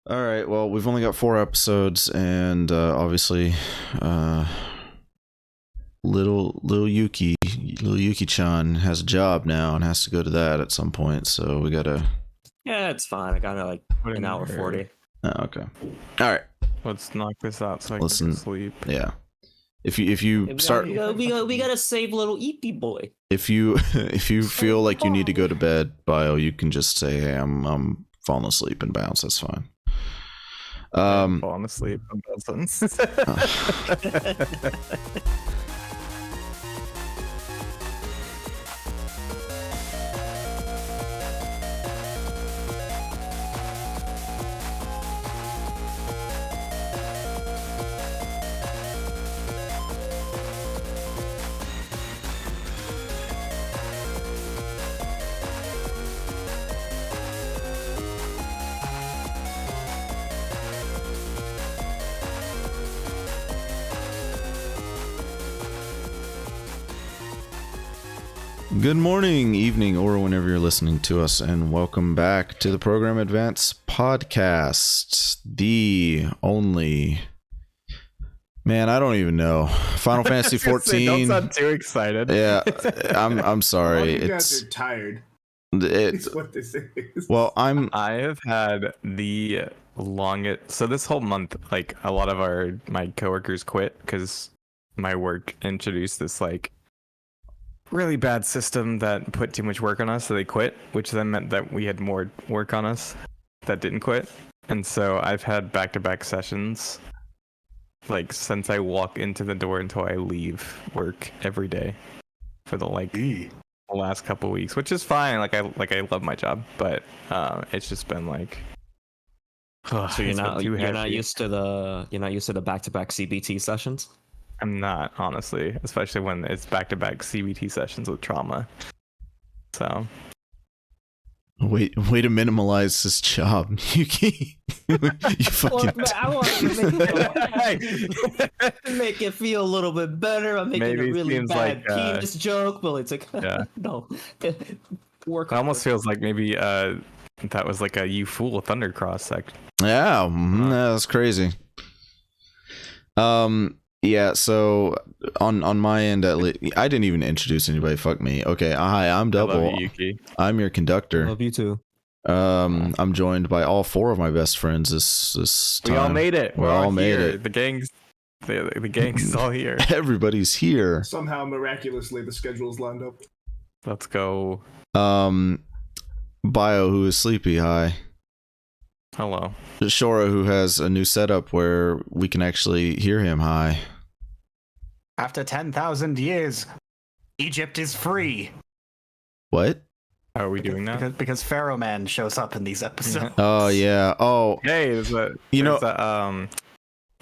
All right. Well, we've only got 4 episodes, and obviously, little Yuki-chan has a job now and has to go to that at some point. So we gotta. Yeah, it's fine. I got like an hour 40. Oh, okay. All right. Let's knock this out so I can sleep. Yeah. If you start, we gotta save little Eepy boy. if you feel like you need to go to bed, Bio, you can just say, "Hey, I'm falling asleep," and bounce. That's fine. Falling asleep. Good morning, evening, or whenever you're listening to us, and welcome back to the Program Advance podcast, the only, man, I don't even know, Final Fantasy 14. Don't sound too excited. Yeah, I'm sorry. You guys are tired. It's what this is. Well, I have had the longest. So this whole month, like a lot of my coworkers quit because my work introduced this like really bad system that put too much work on us, so they quit, which then meant that we had more work on us that didn't quit. And so I've had back-to-back sessions like since I walk into the door until I leave work every day for the last couple weeks, which is fine. I love my job, but it's just been like so you're not used to the back-to-back CBT sessions? I'm not, honestly, especially when it's back-to-back CBT sessions with trauma. So way to minimalize this job, Yuki. You fucking. Well, I want to make it feel a little bit better. I'm making Maybe a really bad like, penis joke, but it's like yeah. No. Work. It almost feels like maybe that was like a "You Fool" Thundercross section. Yeah, that's crazy. Yeah, so on my end, at least, I didn't even introduce anybody. Fuck me. Okay, hi, I'm Double. I love you, Yuki. I'm your conductor. Love you too. I'm joined by all 4 of my best friends this time. We all made it. We all made it. The gang's all here. Everybody's here. Somehow, miraculously, the schedule's lined up. Let's go. Bio, who is sleepy. Hi. Hello. Shorah, who has a new setup where we can actually hear him. Hi. After 10,000 years, Egypt is free. What? How are we doing that? Because Pharaohman shows up in these episodes. Oh yeah. Oh. Hey,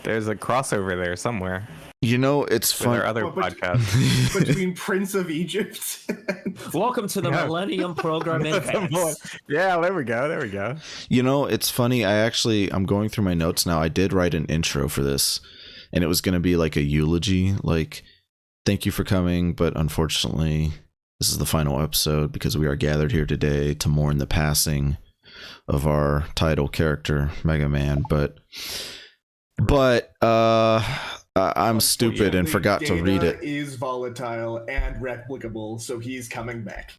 there's a crossover there somewhere. You know, it's fun. Our other podcast between Prince of Egypt. Welcome to the Millennium Program Advance. Yeah, there we go. You know, it's funny. I'm going through my notes now. I did write an intro for this, and it was going to be like a eulogy, like, thank you for coming, but unfortunately, this is the final episode because we are gathered here today to mourn the passing of our title character, Megaman. But I'm stupid and forgot to read it. Is volatile and replicable, so he's coming back.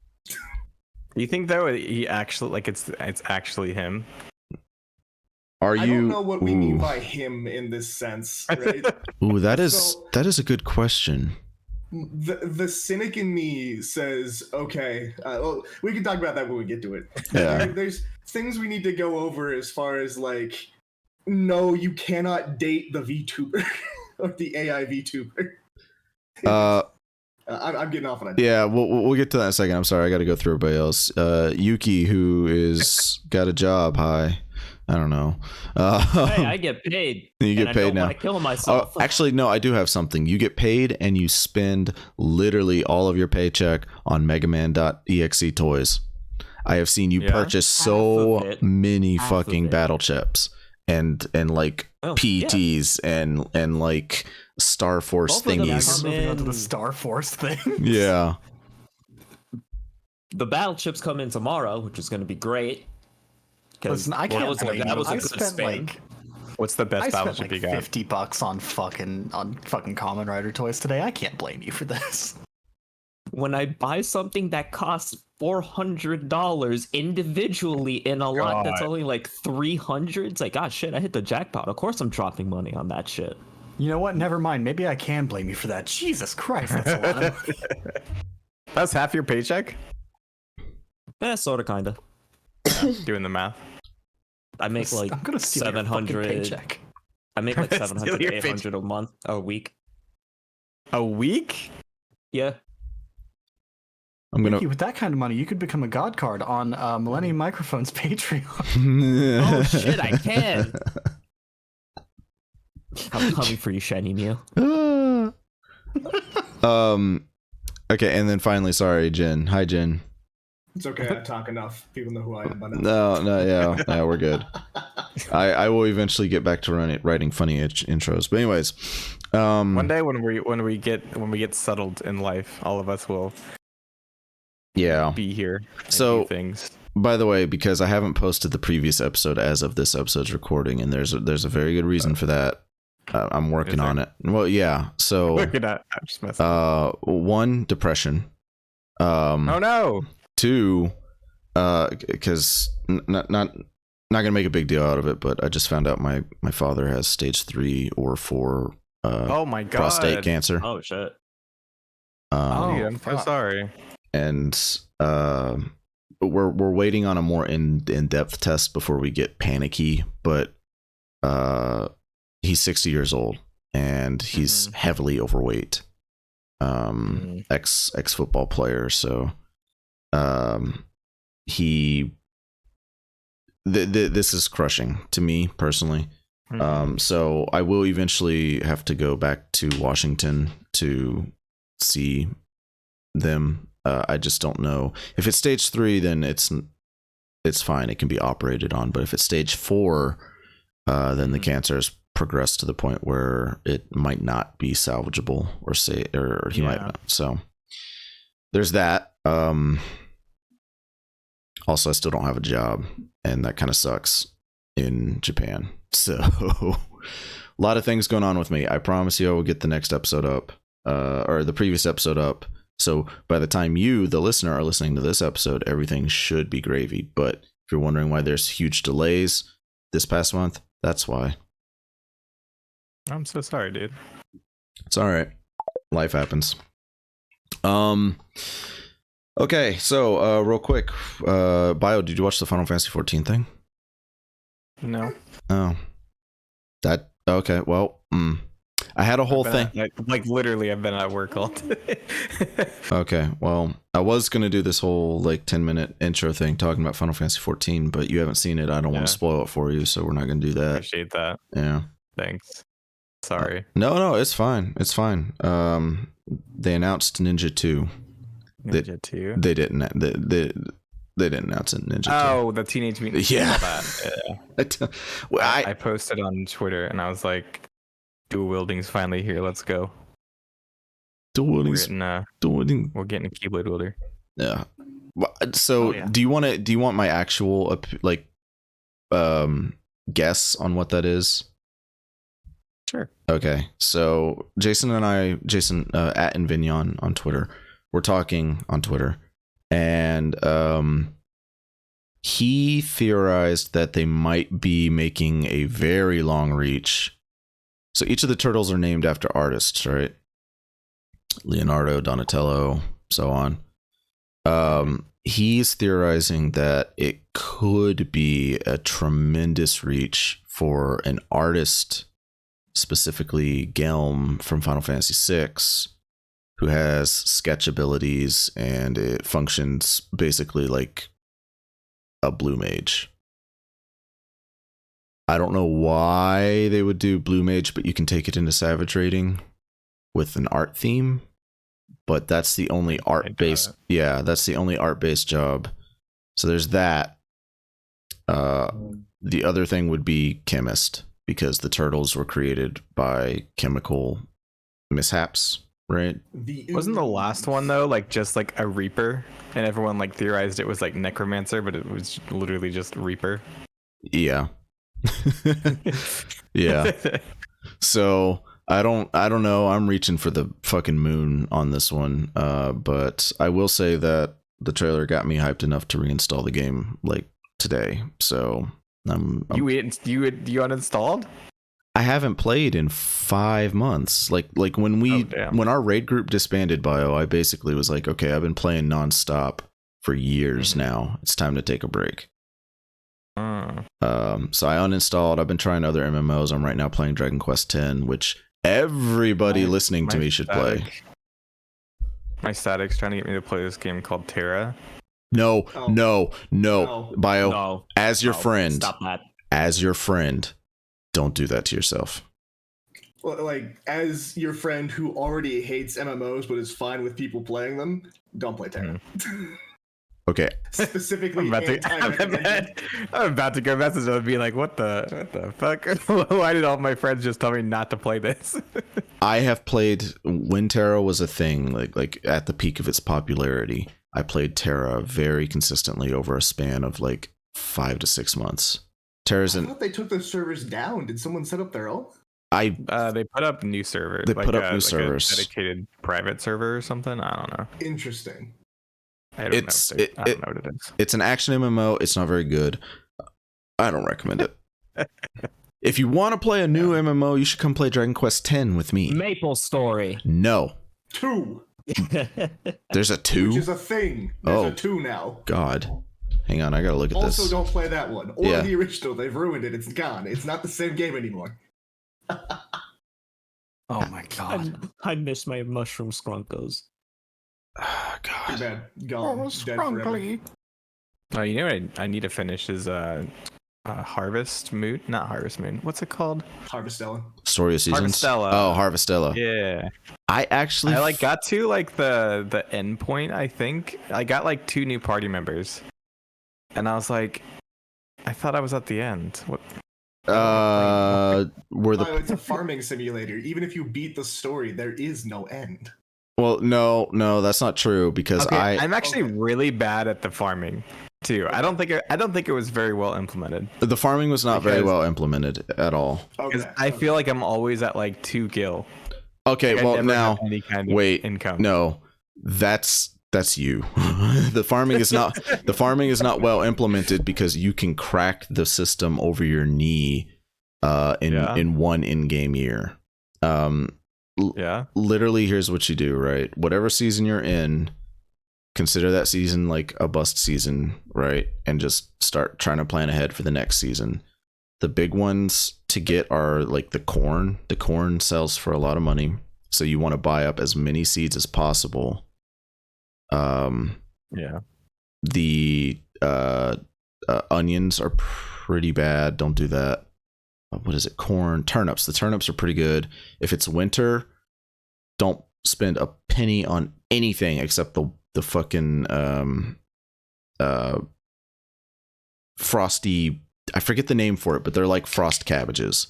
You think though he actually it's actually him? I don't know what we mean by him in this sense, right? Ooh, that is a good question. The cynic in me says, okay, well, we can talk about that when we get to it. Yeah. There's things we need to go over as far as like, no, you cannot date the VTuber. Or the AI VTuber. I'm getting off on that. Yeah, we'll get to that in a second. I'm sorry, I got to go through everybody else. Yuki, who is got a job. Hi. I don't know. Hey, I get paid. You get paid now. I kill myself. Actually, no, I do have something. You get paid and you spend literally all of your paycheck on Megaman.exe toys. I have seen you purchase so many fucking battle chips. And like PTs and like Star Force thingies. Moving on to the Star Force thing. Yeah. The battle chips come in tomorrow, which is going to be great. Listen, I can't blame that you. was a I good spent spin. like What's the best I spent battleship like you got? $50 on fucking Common Rider toys today. I can't blame you for this. When I buy something that costs $400 individually in a lot that's God. only like 300, it's like, ah, shit, I hit the jackpot. Of course I'm dropping money on that shit. You know what? Never mind. Maybe I can blame you for that. Jesus Christ, that's a lot of money. That's half your paycheck? Sort of, kind of. Doing the math. I make like I'm gonna steal your fucking 700. paycheck. I make like Steal 700, your 800 a month, a week. A week? Yeah. I'm gonna. Yukki, with that kind of money, you could become a god card on Millennium Microphone's Patreon. Oh shit, I can. I'm coming for you, shiny Mew. Okay, and then finally, sorry, Jen. Hi, Jen. It's okay. I talk enough. People know who I am by now. No, we're good. I will eventually get back to writing funny intros. But anyways, One day when we get settled in life, all of us will be here. And So- do things. by the way, because I haven't posted the previous episode as of this episode's recording, and there's a very good reason for that. I'm working on it. Well, yeah. So, Look at that. I'm just messing. 1, depression. Oh no. 2, because not gonna make a big deal out of it, but I just found out my father has stage 3 or 4 Oh my god. prostate cancer. Oh shit. Dude, I'm so fuck. sorry. And we're waiting on a more in-depth test before we get panicky, but he's 60 years old and he's heavily overweight. Ex football player, so this is crushing to me personally. So I will eventually have to go back to Washington to see them. I just don't know if it's stage 3, then it's fine. It can be operated on. But if it's stage 4, then the cancer has progressed to the point where it might not be salvageable, or he might not. So there's that. Also, I still don't have a job, and that kind of sucks in Japan. So a lot of things going on with me. I promise you I will get the next episode up, or the previous episode up. So by the time you, the listener, are listening to this episode, everything should be gravy. But if you're wondering why there's huge delays this past month, that's why. I'm so sorry, dude. It's all right. Life happens. Okay, so real quick, Bio, did you watch the Final Fantasy 14 thing? No. Oh, that okay. Well, I had a whole thing. Like literally, I've been at work all day. Okay, well, I was gonna do this whole like 10-minute intro thing talking about Final Fantasy 14, but you haven't seen it. I don't want to spoil it for you, so we're not gonna do that. Appreciate that. Yeah. Thanks. Sorry. No, it's fine. It's fine. They announced Ninja 2. Ninja 2. They didn't. They didn't announce it. Ninja 2. Oh, the Teenage Mutant. Yeah. Well, I I posted on Twitter and I was like, dual wielding's finally here. Let's go. dual We're wielding. getting a Keyblade wielder. Yeah. So Oh, yeah. do you want my actual guess on what that is? Sure. Okay. So Jason at Invignon on Twitter. We're talking on Twitter, and he theorized that they might be making a very long reach. So each of the turtles are named after artists, right? Leonardo, Donatello, so on. He's theorizing that it could be a tremendous reach for an artist, specifically Gelm from Final Fantasy VI, who has sketch abilities, and it functions basically like a blue mage. I don't know why they would do blue mage, but you can take it into savage rating with an art theme. But that's the only art based. Yeah, that's the only art based job. So there's that. The other thing would be chemist, because the turtles were created by chemical mishaps, right? Wasn't the last one though like just like a Reaper, and everyone like theorized it was like Necromancer, but it was literally just Reaper. Yeah. Yeah. So I don't know. I'm reaching for the fucking moon on this one. But I will say that the trailer got me hyped enough to reinstall the game like today. So You uninstalled? I haven't played in 5 months. Like when our raid group disbanded, Bio, I basically was like, okay, I've been playing nonstop for years now. It's time to take a break. So I uninstalled. I've been trying other MMOs. I'm right now playing Dragon Quest X, which everybody listening to me should play. My static's trying to get me to play this game called Terra. No, Oh. no, No. Bio. No. As your No, friend, Stop that. as your friend, don't do that to yourself. Well, like, as your friend who already hates MMOs but is fine with people playing them, don't play Terra. Okay. Specifically, I'm about to go message them and be like, what the fuck? Why did all my friends just tell me not to play this? I have played when Terra was a thing, like at the peak of its popularity. I played Terra very consistently over a span of like 5 to 6 months. Terra's I an thought they took those servers down. Did someone set up their own? They put up new servers. They put up new servers. A dedicated private server or something. I don't know. Interesting. I don't know what it is. It's an action MMO. It's not very good. I don't recommend it. If you want to play a new MMO, you should come play Dragon Quest X with me. Maple Story. No. 2, There's a 2? which is a thing. There's a 2 now. God. Hang on, I gotta look at Also, this. don't play that one or Yeah. the original. They've ruined it. It's gone. It's not the same game anymore. Oh my god. I miss my mushroom scrunkles. Ah, Too God. bad. Gone. Dead forever. Oh, you know what I need to finish is Harvest Moon. Not Harvest Moon. What's it called? Harvestella. Story of Seasons? Harvestella. Oh, Harvestella. Yeah. I actually... I got to like the end point, I think. I got like 2 new party members. And I was like, I thought I was at the end. What? were the... Oh, it's a farming simulator. Even if you beat the story, there is no end. Well, no, that's not true because Okay, I'm actually really bad at the farming too. I don't think it was very well implemented. The farming was not very Because- well implemented at all. Because Okay. I feel like I'm always at like 2 gil. Okay, Like, I well never now have any kind of wait, income. no, that's you. the farming is not well implemented because you can crack the system over your knee in one in-game year. Yeah. Literally, here's what you do, right? Whatever season you're in, consider that season like a bust season, right? And just start trying to plan ahead for the next season. The big ones to get are like the corn. The corn sells for a lot of money, so you want to buy up as many seeds as possible. Yeah. The onions are pretty bad. Don't do that. What is it? Corn, turnips. The turnips are pretty good. If it's winter, don't spend a penny on anything except the fucking frosty. I forget the name for it, but they're like frost cabbages.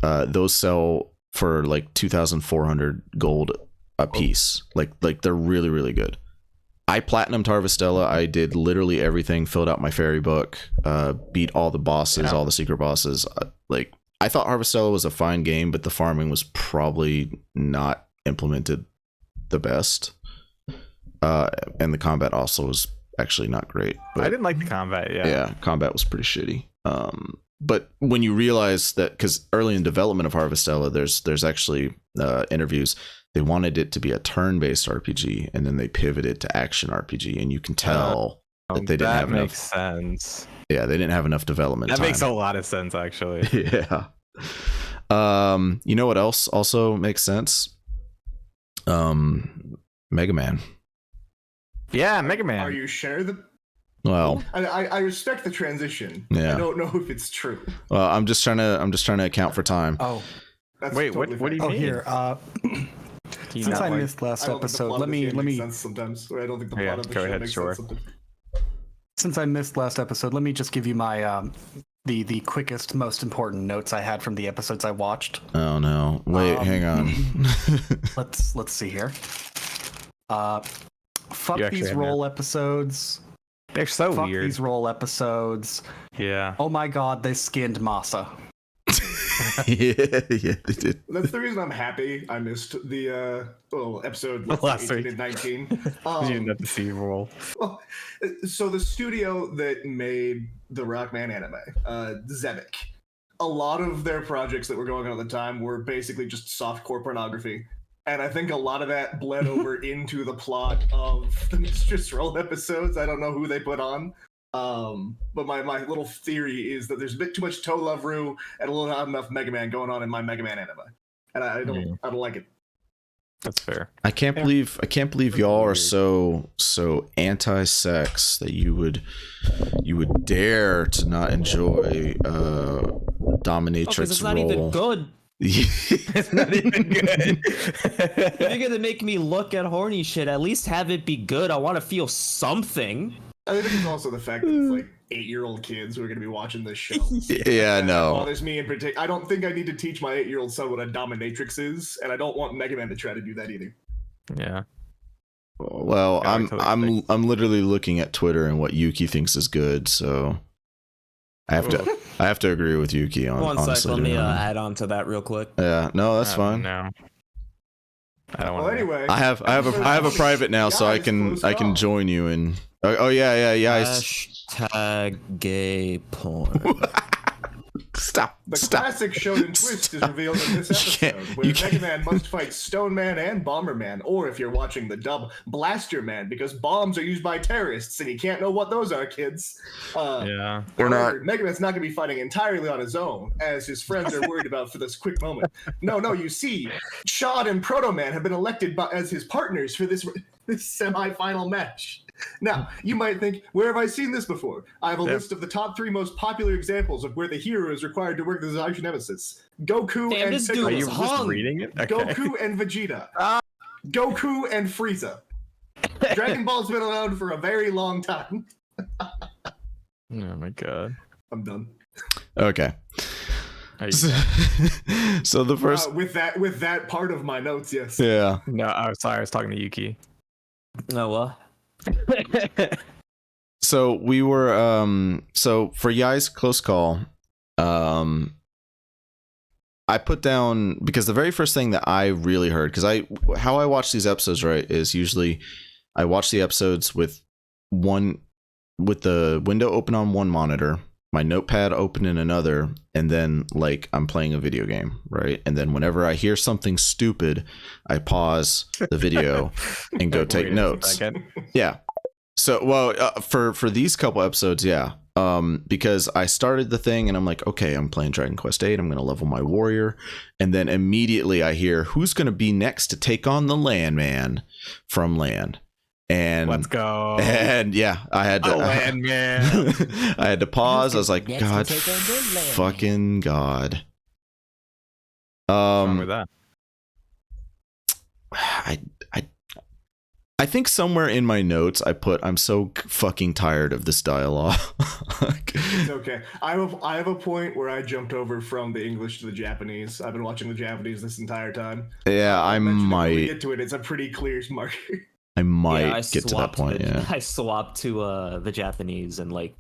Those sell for like 2,400 gold a piece. Like they're really, really good. I platinumed Harvestella. I did literally everything, filled out my fairy book, beat all the bosses, all the secret bosses. Like, I thought Harvestella was a fine game, but the farming was probably not implemented the best. And the combat also was actually not great. But, I didn't like the combat. yeah, combat was pretty shitty. But when you realize that, because early in development of Harvestella, there's actually interviews. They wanted it to be a turn-based RPG, and then they pivoted to action RPG, and you can tell that they didn't have enough. That makes sense. Yeah, they didn't have enough development That time. makes a lot of sense, actually. Yeah. You know what else also makes sense? Megaman. Yeah, Megaman. Are you sure that? Well, I respect the transition. Yeah. I don't know if it's true. I'm just trying to account for time. Oh, That's Wait, totally what do you fair. mean? here. Can you Since not, I like- missed last I don't think the episode, plot let of the me game let makes me sense sometimes. Or I don't think the Yeah, plot of the go show ahead, makes sure. sense sometimes. since I missed last episode, let me just give you my the quickest, most important notes I had from the episodes I watched. Oh no! Wait, hang on. Let's see here. Fuck You actually these have roll episodes. They're so Fuck weird. these roll episodes. Yeah. Oh my god, they skinned Masa. Yeah, they did. That's the reason I'm happy I missed the episode Last 18 week. and 19. You didn't have to see roll. Well, so the studio that made the Rockman anime, Zemek, a lot of their projects that were going on at the time were basically just softcore pornography. And I think a lot of that bled over into the plot of the Mistress Roll episodes. I don't know who they put on. But my little theory is that there's a bit too much Tolovru and a little not enough Mega Man going on in my Mega Man anime. And I don't like it. That's fair. I can't believe y'all are so anti-sex that you would dare to not enjoy dominatrix It's not role. even good. It's not even good. If you're gonna make me look at horny shit, at least have it be good. I want to feel something. I think it's also the fact that it's like 8-year-old kids who are going to be watching this show. Yeah, That no. bothers me in particular. I don't think I need to teach my 8-year-old son what a dominatrix is, and I don't want Mega Man to try to do that either. Yeah. Well, Yeah, I I'm totally think. I'm literally looking at Twitter and what Yuki thinks is good, so I have to agree with Yuki on One sec, honestly. let me doing that. add on to that real quick. Yeah, no, that's fine. No. I don't Well, want to. anyway. I have a private now, so I Guys, can close it off. join you in. Oh yeah. Hashtag gay porn. Stop. The Stop. classic Shonen twist is revealed in this can't- episode, where you can't- Mega Man must fight Stone Man and Bomber Man, or if you're watching the dub, Blaster Man, because bombs are used by terrorists, and you can't know what those are, kids. Yeah. We're not- However, Mega Man's not going to be fighting entirely on his own, as his friends are worried about for this quick moment. No, you see, Chad and Protoman have been elected as his partners for this semi-final match. Now, you might think, where have I seen this before? I have a list of the top 3 most popular examples of where the hero is required to work the arch nemesis. Goku Damn, and this dude Piccolo. Are you is just hung. reading it? Okay. Goku and Vegeta. Goku and Frieza. Dragon Ball's been around for a very long time. Oh my god. I'm done. Okay. Are you- So the first. With that part of my notes, yes. Yeah. No, I was sorry. I was talking to Yuki. Oh well. So we were so for Yai's close call, I put down, because the very first thing that I really heard, because how I watch these episodes, right, is usually I watch the episodes with the window open on one monitor, my notepad open in another, and then like I'm playing a video game, right? And then whenever I hear something stupid, I pause the video and go take Wait a notes. second. Yeah. So, well, for these couple episodes, yeah. Because I started the thing and I'm like, okay, I'm playing Dragon Quest VIII. I'm going to level my warrior. And then immediately I hear who's going to be next to take on the Landman from Land. And Let's go. And yeah, I had to. Oh, Landman. I had to pause. I was like, Next to God, take on the Landman. fucking God. What's wrong with that? I think somewhere in my notes I put, I'm so fucking tired of this dialogue. It's okay. I have a point where I jumped over from the English to the Japanese. I've been watching the Japanese this entire time. Yeah, I I'll mention it when we might get to it. It's a pretty clear marker. I might Yeah, I get to that swapped point. Yeah. I swapped to the Japanese and like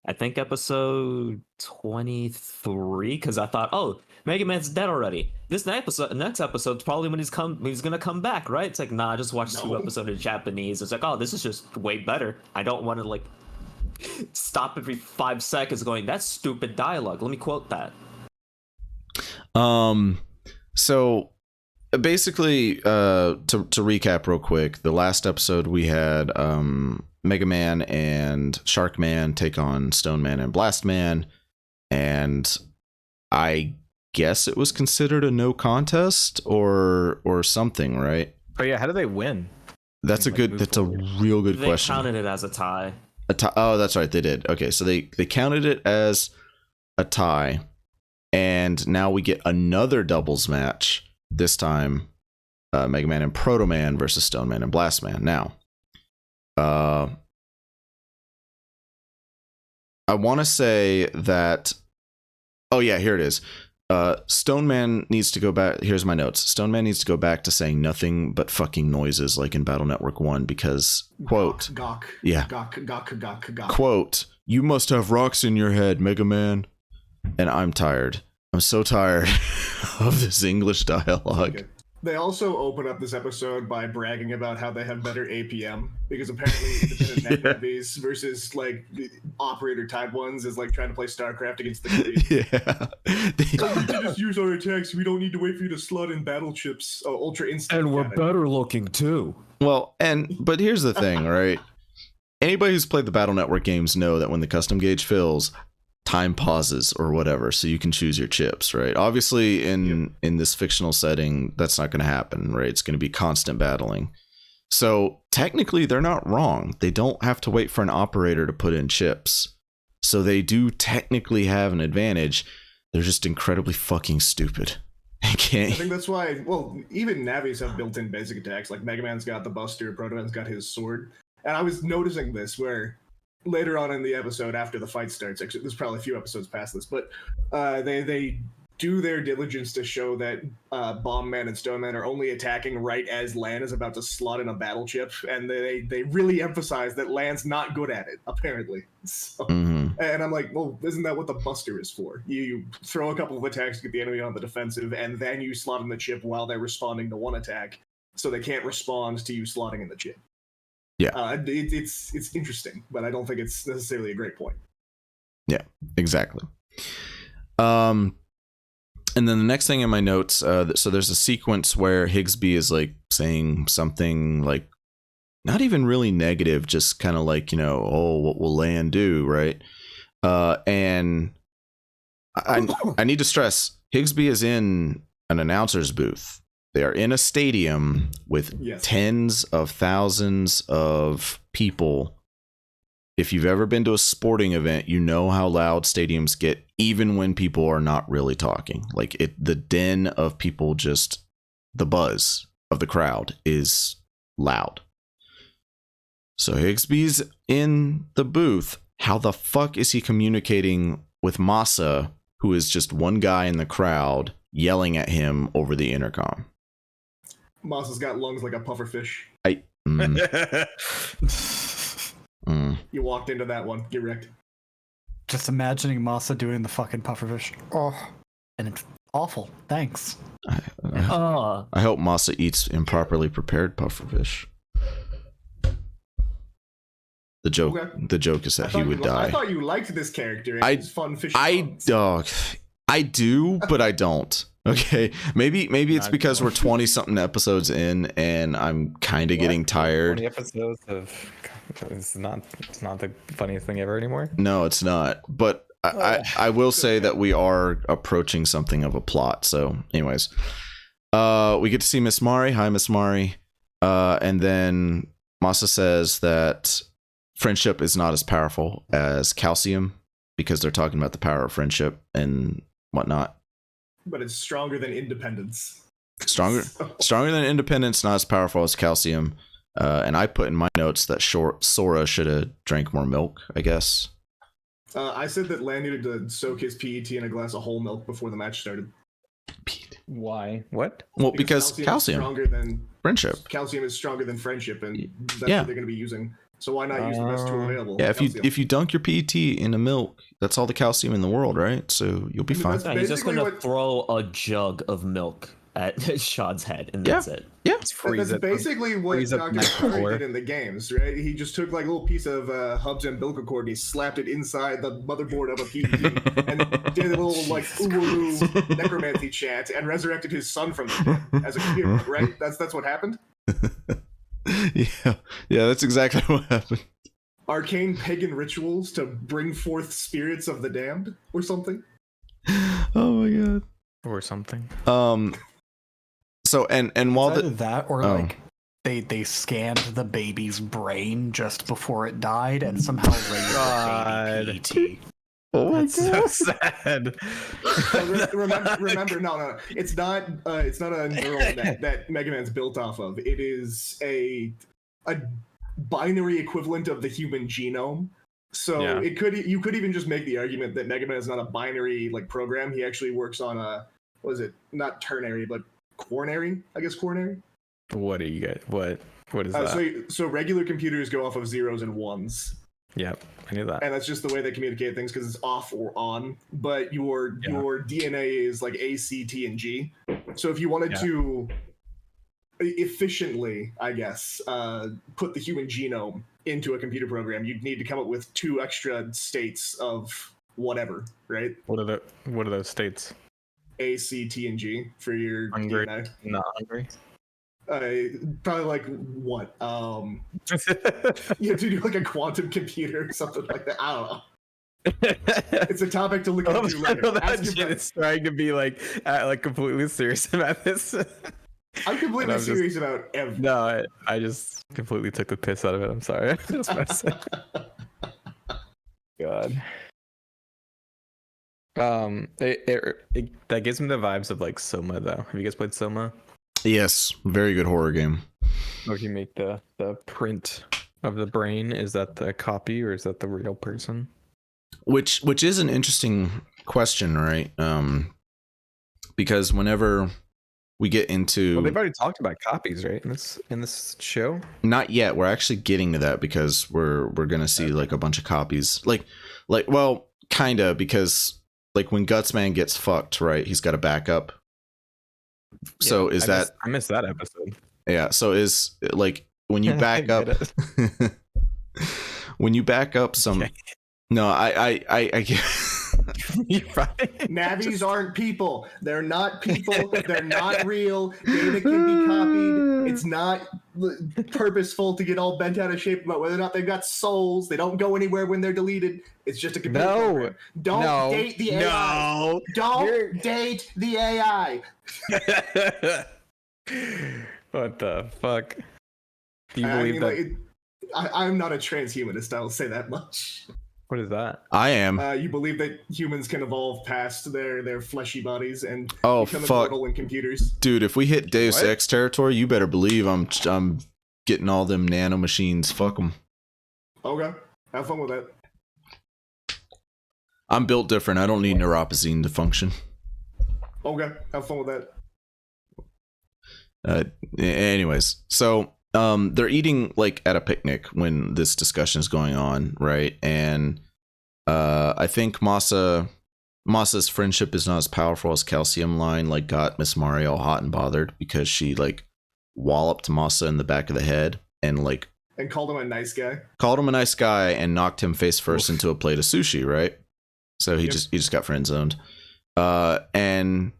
I think episode 23 because I thought, oh, Mega Man's dead already. This next episode's probably when he's gonna come back, right? It's like, nah, I just watched 2 episodes of Japanese. It's like, oh, this is just way better. I don't want to like stop every 5 seconds going, that's stupid dialogue. Let me quote that. So basically, to recap real quick, the last episode we had Mega Man and Shark Man take on Stone Man and Blast Man, and I guess it was considered a no contest or something, right? Oh yeah, how do they win? That's Like, move a forward. real good They question. counted it as a tie. Oh, that's right, they did. Okay, so they counted it as a tie, and now we get another doubles match. This time, Mega Man and Protoman versus Stone Man and Blast Man. Now, I want to say that. Oh yeah, here it is. Stoneman needs to go back. Here's my notes. Stoneman needs to go back to saying nothing but fucking noises like in Battle Network 1 because, quote, Gawk. Yeah. Gawk. Quote, you must have rocks in your head, Mega Man. And I'm tired. I'm so tired of this English dialogue. Okay. They also open up this episode by bragging about how they have better APM because apparently independent net movies versus like the operator type ones is like trying to play StarCraft against the Koreans. Yeah. We can just use our attacks. We don't need to wait for you to slot in battle chips. Oh, ultra instant. And we're cannon. better looking too. Well, but here's the thing, right? Anybody who's played the Battle Network games know that when the custom gauge fills, time pauses or whatever, so you can choose your chips, right? Obviously, in this fictional setting, that's not going to happen, right? It's going to be constant battling. So technically, they're not wrong. They don't have to wait for an operator to put in chips. So they do technically have an advantage. They're just incredibly fucking stupid. I think that's why, well, even Navis have built-in basic attacks. Like Mega Man's got the Buster, Protoman's got his sword. And I was noticing this where later on in the episode after the fight starts, actually there's probably a few episodes past this, but they do their diligence to show that Bomb Man and Stone Man are only attacking right as Lan is about to slot in a battle chip, and they really emphasize that Lan's not good at it, apparently. So, and I'm like, well, isn't that what the Buster is for? You throw a couple of attacks to get the enemy on the defensive, and then you slot in the chip while they're responding to one attack, so they can't respond to you slotting in the chip. Yeah, it's interesting, but I don't think it's necessarily a great point. Yeah, exactly. And then the next thing in my notes, so there's a sequence where Higsby is like saying something like not even really negative, just kind of like, oh, what will Lan do, right? And I need to stress, Higsby is in an announcer's booth. They are in a stadium with tens of thousands of people. If you've ever been to a sporting event, you know how loud stadiums get, even when people are not really talking. Like the din of people, just the buzz of the crowd is loud. So Higsby's in the booth. How the fuck is he communicating with Masa, who is just one guy in the crowd yelling at him over the intercom? Masa's got lungs like a pufferfish. You walked into that one. Get wrecked. Just imagining Masa doing the fucking pufferfish. Oh, and it's awful. Thanks. I hope Masa eats improperly prepared pufferfish. The joke is that he would die. I thought you liked this character. It's fun fishing. I do, but I don't. Okay, maybe it's because we're 20 something episodes in and I'm kind of getting tired. 20 episodes of it's not the funniest thing ever anymore. No, it's not. But I will say that we are approaching something of a plot. So, anyways, we get to see Miss Mari. Hi, Miss Mari. And then Masa says that friendship is not as powerful as calcium because they're talking about the power of friendship and whatnot. But it's stronger than independence. Stronger than independence, not as powerful as calcium. And I put in my notes that Sora should have drank more milk, I guess. I said that Lan needed to soak his PET in a glass of whole milk before the match started. Why? What? Well, because calcium is stronger than friendship. Calcium is stronger than friendship, and that's what they're going to be using. So why not use the best tool available? Yeah, if you dunk your PET in a milk, that's all the calcium in the world, right? So you'll be fine. He's just gonna throw a jug of milk at Shad's head, and that's it. Yeah, that's basically what Dr. Curry did in the games, right? He just took like a little piece of Hub's umbilical cord, and he slapped it inside the motherboard of a PET, and did a little like ooh necromancy chant, and resurrected his son from the dead as a hero, right? That's what happened. Yeah, that's exactly what happened. Arcane pagan rituals to bring forth spirits of the damned, or something. Oh my god, or something. So and while that or like they scanned the baby's brain just before it died and somehow raised the baby PET. Oh my That's god, so sad. Remember, no, it's not a neural that Mega Man's built off of. It is a binary equivalent of the human genome So Yeah. you could even just make the argument that Megaman is not a binary like program. He actually works on a not ternary but quaternary, I guess quaternary. What do you get? What is that? So regular computers go off of zeros and ones. Yep, I knew that. And that's just the way they communicate things because it's off or on. But your DNA is like A, C, T, and G. So if you wanted to efficiently, I guess, put the human genome into a computer program, you'd need to come up with 2 extra states of whatever, right? What are those states? A, C, T, and G for your Hungry. DNA. Not hungry. Probably like what? You have to do like a quantum computer or something like that. I don't know. It's a topic to look into later. It's trying to be like completely serious about this. I'm completely serious about everything. No, I just completely took the piss out of it. I'm sorry. I was about to say. God. That gives me the vibes of like Soma though. Have you guys played Soma? Yes, very good horror game. Or if you make the print of the brain, is that the copy or is that the real person? Which is an interesting question, right? Because whenever we get into, Well, they've already talked about copies, right? In this show. not yet. We're actually getting to that because we're gonna see like a bunch of copies, like well, kinda, because like when Gutsman gets fucked, right? He's got a backup. So Yeah, is I missed that episode. Yeah. So is like when you back up, when you back up some. Okay. No, I Navis aren't people. They're not people. They're not real. Data can be copied. It's not purposeful to get all bent out of shape about whether or not they've got souls. They don't go anywhere when they're deleted. It's just a computer program. Don't date the AI. Don't date the AI. What the fuck? Do you believe that? I'm not a transhumanist. I will say that much. What is that? I am. You believe that humans can evolve past their fleshy bodies and become fuck, immortal in computers? dude! If we hit Deus What? Ex territory, you better believe I'm getting all them nano machines. Fuck them. Okay, have fun with that. I'm built different. I don't need neuropathy to function. Okay, have fun with that. Anyways, so they're eating like at a picnic when this discussion is going on, right? And I think Masa's friendship is not as powerful as Calcium Line like got Miss Mario hot and bothered because she like walloped Masa in the back of the head and like called him a nice guy. Called him a nice guy and knocked him face first into a plate of sushi, right? So he just got friend zoned. And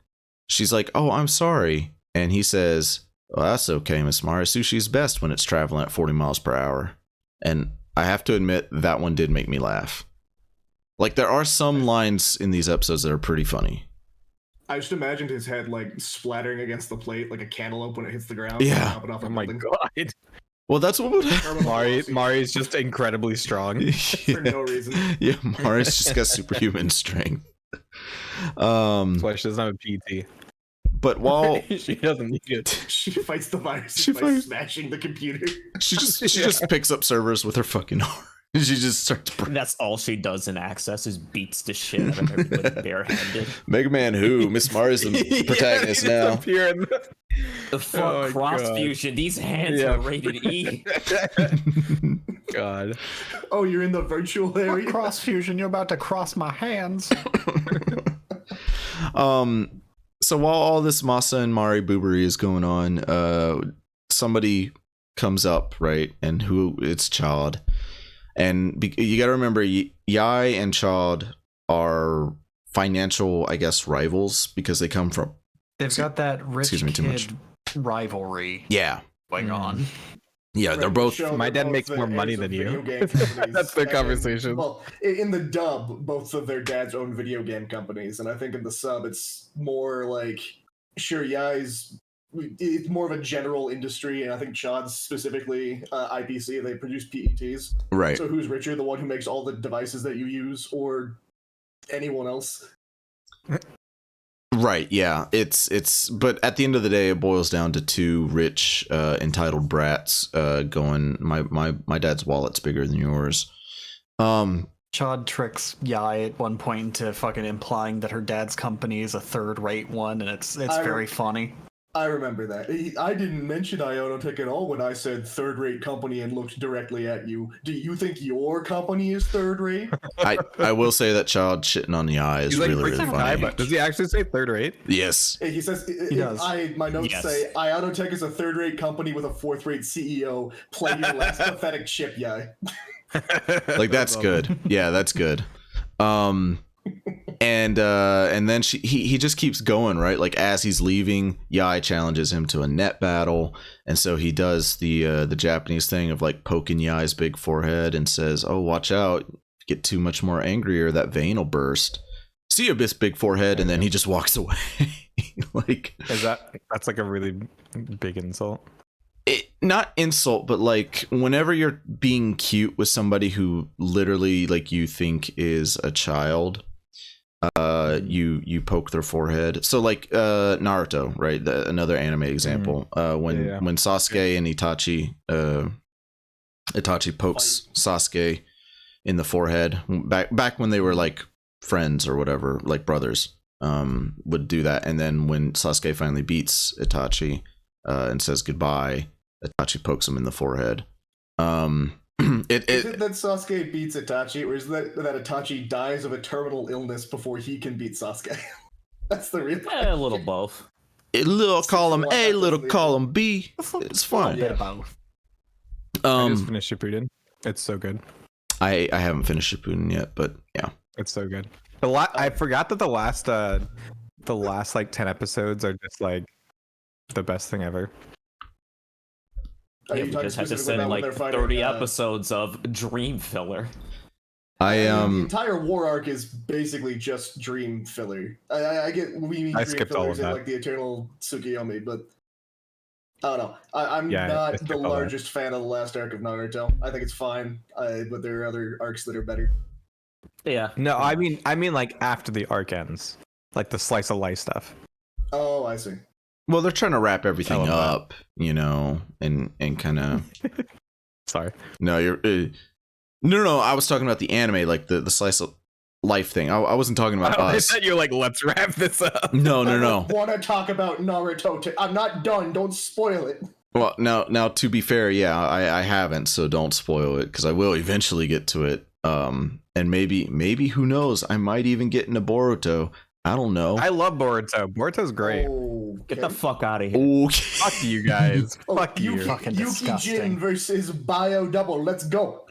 she's like, "Oh, I'm sorry." And he says, "Well, that's okay, Miss Mario. Sushi's best when it's traveling at 40 miles per hour." And I have to admit, that one did make me laugh. Like, there are some lines in these episodes that are pretty funny. I just imagined his head, like, splattering against the plate like a cantaloupe when it hits the ground. Yeah. Oh my god. Well, that's what would happen. Mario's just incredibly strong. For no reason. Yeah, Mario's just got superhuman strength. That's why she doesn't have a PT. But while she doesn't need it, she fights the virus by smashing the computer. She just picks up servers with her fucking arm. She just starts. That's all she does in Access is beats the shit out of everybody barehanded. Megaman who? Miss Mario's the protagonist now. The fuck cross fusion. These hands are rated E. God. Oh, you're in the virtual area. Cross fusion. You're about to cross my hands. So while all this Masa and Mari boobery is going on, somebody comes up, right? And who it's Chad. And you got to remember, Yai and Chad are financial, I guess, rivals because they come from. They've got that rich kid rivalry. Yeah, going on. Yeah, they're both. My dad makes more money than you. That's the conversation. Well, in the dub, both of their dads own video game companies, and I think in the sub, it's more like sure, it's more of a general industry, and I think Chad's specifically IPC. They produce PETs, right? So who's richer, the one who makes all the devices that you use, or anyone else? Right, yeah. It's but at the end of the day it boils down to two rich entitled brats going my dad's wallet's bigger than yours. Chad tricks Yai at one point into fucking implying that her dad's company is a third-rate one, and it's very funny. I remember that. I didn't mention Ionotech at all when I said third-rate company and looked directly at you. Do you think your company is third-rate? I will say that child shitting on the eye is He's like, really funny. but does he actually say third rate? Yes. He says, He does. my notes Yes. say, Ionotech is a third-rate company with a fourth-rate CEO. Play your last pathetic chip, yeah. Like that's good. Yeah, that's good. And then he just keeps going, right? Like as he's leaving, Yai challenges him to a net battle, and so he does the Japanese thing of like poking Yai's big forehead and says, "Oh, watch out! If you get too much more angrier, that vein will burst." See you, this big forehead, and then he just walks away. Like, that's like a really big insult? not insult, but like whenever you're being cute with somebody who literally like you think is a child, you poke their forehead. So like Naruto, right? Another anime example. When Sasuke and Itachi pokes Sasuke in the forehead back when they were like friends or whatever, like brothers, would do that. And then when Sasuke finally beats Itachi and says goodbye, Itachi pokes him in the forehead. Is it that Sasuke beats Itachi, or is that Itachi dies of a terminal illness before he can beat Sasuke? That's the real. A little both. A little column A, little column B. It's fine. Bit of both. I just finished Shippuden. It's so good. I haven't finished Shippuden yet, but yeah, It's so good. I forgot that the last like 10 episodes are just like the best thing ever. Are Yeah, you we talking just had to specifically send about when like they're fighting, 30 episodes of dream filler. I The entire war arc is basically just dream filler. I get we mean I dream skipped all fillers of in that. like the Eternal Tsukiyomi, but I don't know. I'm Yeah, I not skipped the all that. largest fan of the last arc of Naruto. I think it's fine, but there are other arcs that are better. Yeah. No, I mean like after the arc ends, like the slice of life stuff. Oh, I see. well, they're trying to wrap everything I love that. up, you know, and kind of. Sorry. No, you're. No. I was talking about the anime, like the slice of life thing. I wasn't talking about I us. thought you're like, let's wrap this up. No. I want to talk about Naruto. I'm not done. Don't spoil it. Well, now to be fair, yeah, I haven't, so don't spoil it because I will eventually get to it. And maybe who knows? I might even get into Boruto. I don't know. I love Boruto. Boruto's great. Oh, Get the fuck out of here. Okay. Fuck you guys. Fuck you. Fucking Yukki disgusting. Jin versus Bio Double. Let's go.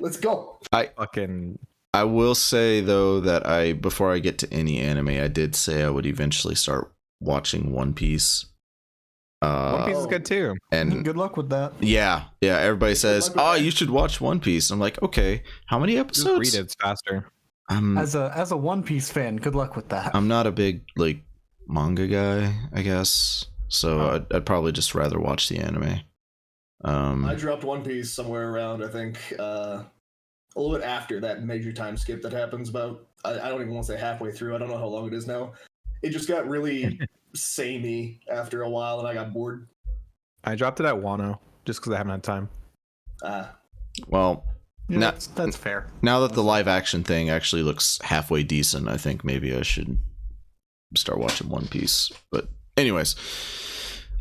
Fucking. I will say though that before I get to any anime, I did say I would eventually start watching One Piece. One Piece is good too. And Good luck with that. yeah, everybody says, luck with "Oh, that." you should watch One Piece." I'm like, okay, how many Just episodes? read it. It's faster. As a One Piece fan, good luck with that. I'm not a big like manga guy, I guess. So I'd probably just rather watch the anime. I dropped One Piece somewhere around, I think, a little bit after that major time skip that happens about, I don't even want to say halfway through. I don't know how long it is now. It just got really samey after a while, and I got bored. I dropped it at Wano just because I haven't had time. Well, Yeah, Nah. that's fair. now that the live action thing actually looks halfway decent, I think maybe I should start watching One Piece. But anyways,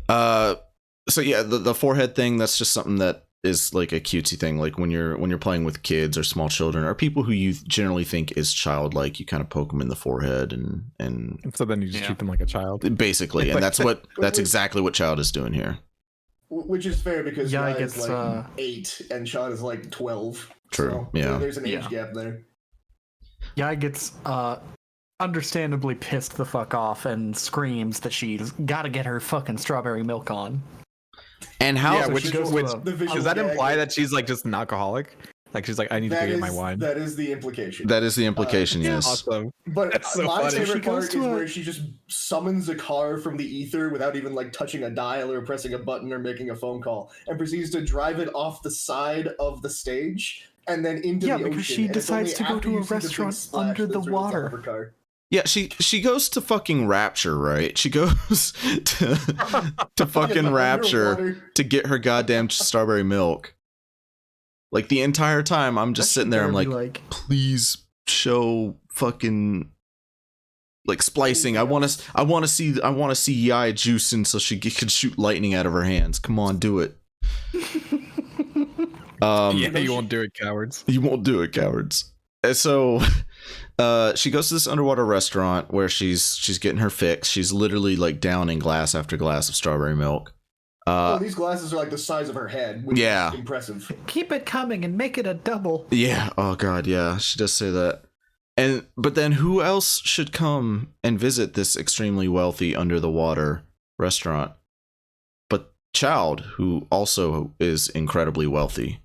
so yeah, the forehead thing, that's just something that is like a cutesy thing. Like when you're playing with kids or small children or people who you generally think is childlike, you kind of poke them in the forehead and So then you just treat them like a child. basically, and that's exactly what Child is doing here. Which is fair because Yeah, Guy it is gets, like 8 and Sean is like 12. True, So yeah. there's an age Yeah. gap there. Yai gets understandably pissed the fuck off and screams that she's got to get her fucking strawberry milk on. And how Yeah, So which she goes to which a- The visual does that gag- imply that she's like just an alcoholic? Like she's like, I need to go get my wine. That is the implication. that is the implication, yes. Awesome. But That's so my funny. favorite She goes part to is a- where she just summons a car from the ether without even like touching a dial or pressing a button or making a phone call, and proceeds to drive it off the side of the stage and then into Yeah, the because ocean. she and it's decides only to go after to you a see the big restaurant splash under that's the right on top water. of her car. Yeah, she goes to fucking Rapture, right? She goes to fucking Yeah, Rapture underwater. to get her goddamn strawberry milk. Like the entire time, I'm just sitting there. I'm Better like, be please show fucking like splicing. I want to see Yai juicing so she can shoot lightning out of her hands. Come on, do it. Yeah, you won't do it, cowards. You won't do it, cowards. And so she goes to this underwater restaurant where she's getting her fix. She's literally like downing glass after glass of strawberry milk. These glasses are like the size of her head, which Yeah. is impressive. Keep it coming and make it a double. Yeah. Oh god, yeah. She does say that. But then who else should come and visit this extremely wealthy under the water restaurant but Child, who also is incredibly wealthy.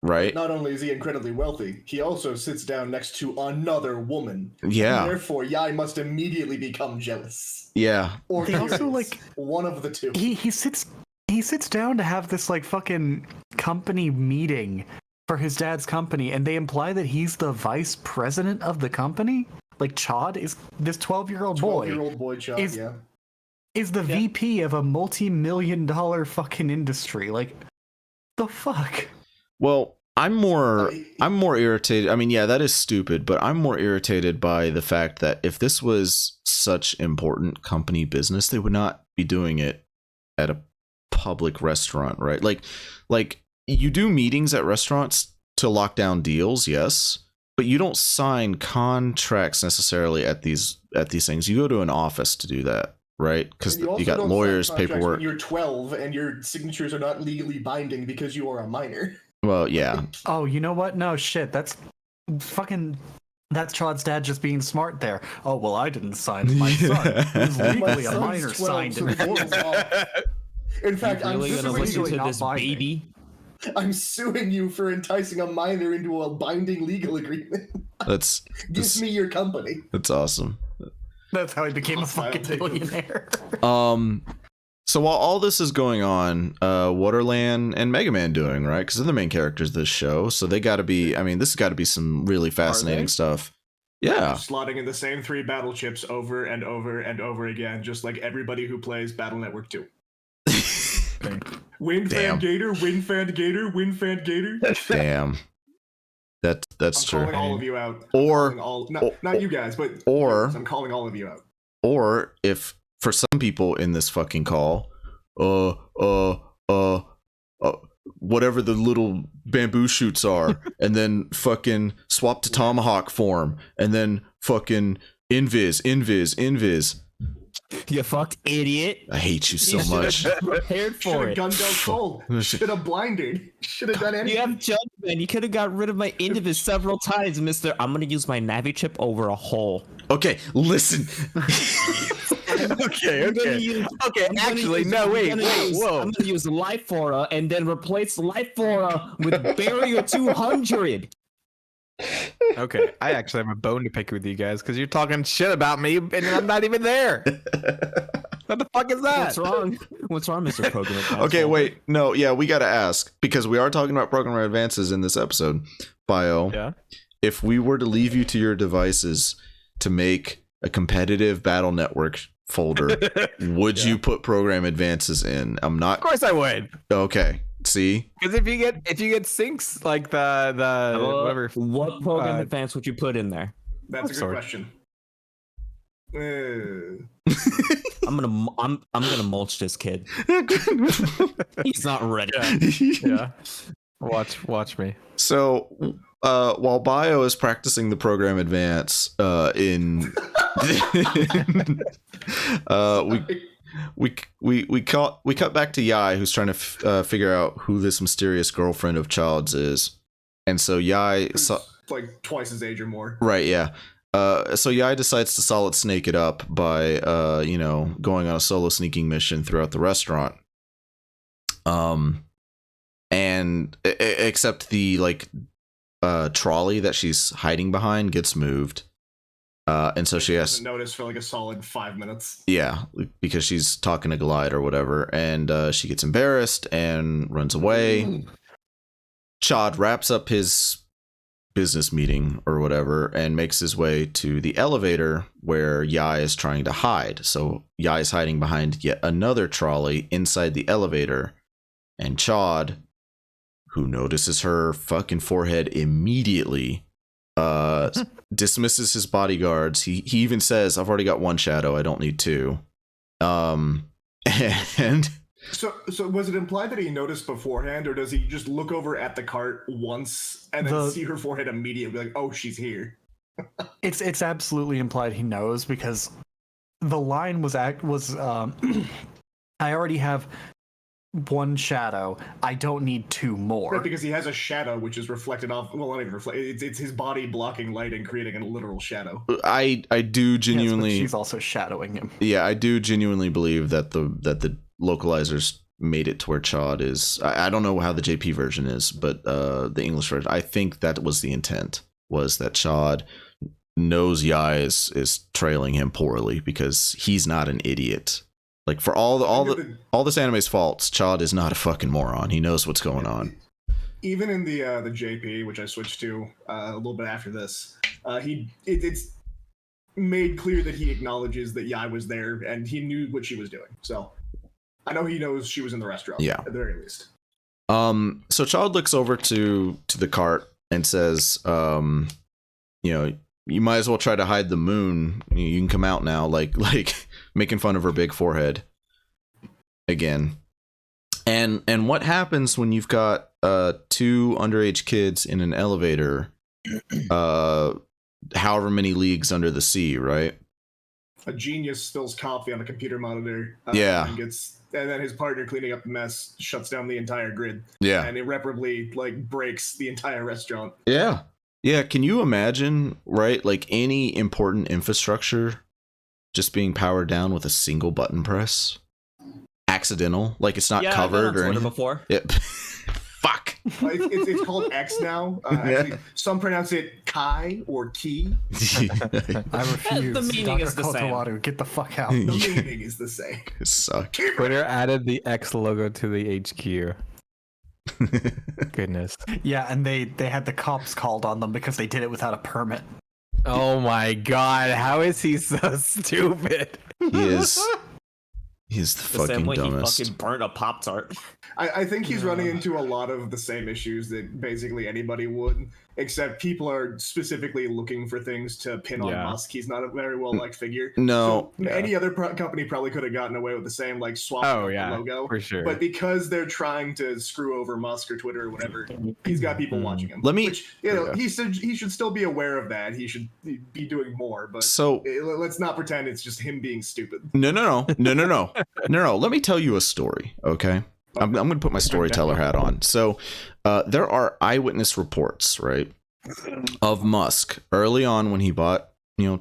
Right? Not only is he incredibly wealthy, he also sits down next to another woman. Yeah. And therefore, Yai must immediately become jealous. Yeah. Or They also, curious. like- one of the two. He sits down to have this like fucking company meeting for his dad's company, and they imply that he's the vice president of the company. Like Chad is this 12-year-old boy 12-year-old boy child, is- yeah. is the VP of a multi-million-dollar fucking industry. Like the fuck. Well, I'm more irritated. I mean, yeah, that is stupid, but I'm more irritated by the fact that if this was such important company business, they would not be doing it at a public restaurant, right? Like you do meetings at restaurants to lock down deals, yes, but you don't sign contracts necessarily at these things. You go to an office to do that, right? Because And also you got don't sign lawyers, contracts paperwork. When you're 12 and your signatures are not legally binding because you are a minor. Well, yeah. Oh, you know what? No shit. That's Chad's dad just being smart there. Oh well, I didn't sign. My son, who's My legally a son's minor, 12, signed so it. the deal's off. In fact, I'm Really gonna legally listen to not this binding. baby? I'm suing you for enticing a minor into a binding legal agreement. That's Give me your company. that's awesome. That's how he became a Hostile fucking takeover. billionaire. So while all this is going on, what are Lan and Megaman doing, right? Because they're the main characters of this show, so they got to be. I mean, this has got to be some really fascinating stuff. Yeah. Slotting in the same 3 battle chips over and over and over again, just like everybody who plays Battle Network 2. Wind Damn. Fan Gator, Wind Fan Gator, Wind Fan Gator. Damn. That's I'm true. calling all of you out. Or- I'm calling all, not you guys, but or- I'm calling all of you out. Or if for some people in this fucking call, whatever the little bamboo shoots are, and then fucking swap to tomahawk form, and then fucking invis. You fucked idiot. I hate you so You much. should've prepared Should for have it. gunned out cold. Should have blinded. Should have done anything. You have judgment. You could have got rid of my Indivis several times, mister. I'm gonna use my Navi chip over a hole. Okay, listen. Okay, I'm gonna use- Okay, I'm gonna actually, use- no, I'm wait, gonna whoa, use- whoa. I'm gonna use Life Aura and then replace Life Aura with Barrier 200. Okay, I actually have a bone to pick with you guys because you're talking shit about me and I'm not even there. What the fuck is that? What's wrong? What's wrong, Mr. Program? Okay, wait. No, yeah, we got to ask because we are talking about programmer advances in this episode. Bio. Yeah. If we were to leave you to your devices to make a competitive battle network folder, would Yeah. you put program advances in? I'm Of not. course I would. Okay. See? Because if you get syncs like the whatever. What program Uh, advance would you put in there? That's a good Sorry. question. I'm gonna mulch this kid. He's not ready. Yeah. Watch me. So, while Bio is practicing the program advance, we cut back to Yai, who's trying to figure out who this mysterious girlfriend of Child's is, and so Yai, Who's like twice his age or more. right, yeah. So Yai decides to solid snake it up by going on a solo sneaking mission throughout the restaurant. And except the trolley that she's hiding behind gets moved. And so she has, Doesn't notice for like a solid 5 minutes. yeah, because she's talking to Glide or whatever, and she gets embarrassed and runs away. Chad wraps up his business meeting or whatever and makes his way to the elevator where Yai is trying to hide. So Yai is hiding behind yet another trolley inside the elevator, and Chad who notices her fucking forehead immediately, dismisses his bodyguards. He even says, "I've already got one shadow. I don't need two." And So was it implied that he noticed beforehand, or does he just look over at the cart once and then see her forehead immediately, be like, "Oh, she's here"? It's absolutely implied he knows, because the line was I already have one shadow. I don't need two more. Right, because he has a shadow which is reflected off. Well, not even reflected. It's his body blocking light and creating a literal shadow. I do genuinely. Yes, but she's also shadowing him. Yeah, I do genuinely believe that the localizers made it to where Chod is. I don't know how the JP version is, but the English version, I think that was the intent, was that Chod knows Yai is trailing him poorly because he's not an idiot. Like, for all this anime's faults, Chod is not a fucking moron. He knows what's going on. Even in the JP, which I switched to a little bit after this, it's made clear that he acknowledges that Yai was there and he knew what she was doing. So I know he knows she was in the restaurant. Yeah, at the very least. So Chod looks over to the cart and says, you might as well try to hide the moon. You can come out now, like making fun of her big forehead again. And what happens when you've got two underage kids in an elevator, however many leagues under the sea, right? A genius spills coffee on the computer monitor. Yeah. And then his partner, cleaning up the mess, shuts down the entire grid. Yeah. And irreparably breaks the entire restaurant. Yeah. Yeah, can you imagine, right? Like, any important infrastructure just being powered down with a single button press? Accidental, like it's not covered or anything. Before. Yep. Fuck. It's called X now. Actually, some pronounce it Kai or Ki. I refuse. The meaning Dr. is the same. Kotowaru, get the fuck out. The meaning is the same. It sucked. Twitter added the X logo to the HQ. Goodness. Yeah, and they had the cops called on them because they did it without a permit. Oh my god, how is he so stupid? He's the The same fucking way dumbest. he fucking burnt a Pop-Tart. I think he's running into a lot of the same issues that basically anybody would, except people are specifically looking for things to pin on Musk. He's not a very well-liked figure. No. So any other company probably could have gotten away with the same, swap the logo. For sure. But because they're trying to screw over Musk or Twitter or whatever, he's got people watching him. He should still be aware of that. He should be doing more. But let's not pretend it's just him being stupid. No. Let me tell you a story, okay? I'm going to put my storyteller hat on. So there are eyewitness reports, right, of Musk early on when he bought,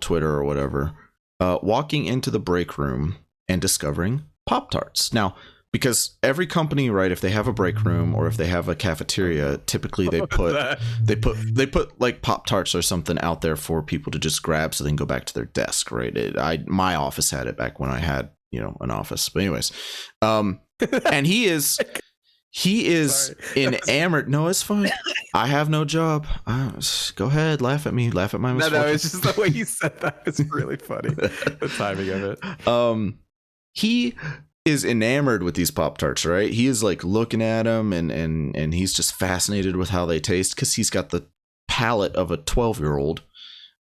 Twitter or whatever, walking into the break room and discovering Pop-Tarts. Now, because every company, right, if they have a break room or if they have a cafeteria, typically they put like Pop-Tarts or something out there for people to just grab so they can go back to their desk, right? My office had it back when I had, an office. But anyways, and he is enamored. No, it's fine. I have no job. Go ahead, laugh at me, laugh at my misfortune. No, it's just the way you said that is really funny. The timing of it. He is enamored with these Pop-Tarts, right? He is looking at them and he's just fascinated with how they taste because he's got the palate of a 12-year-old.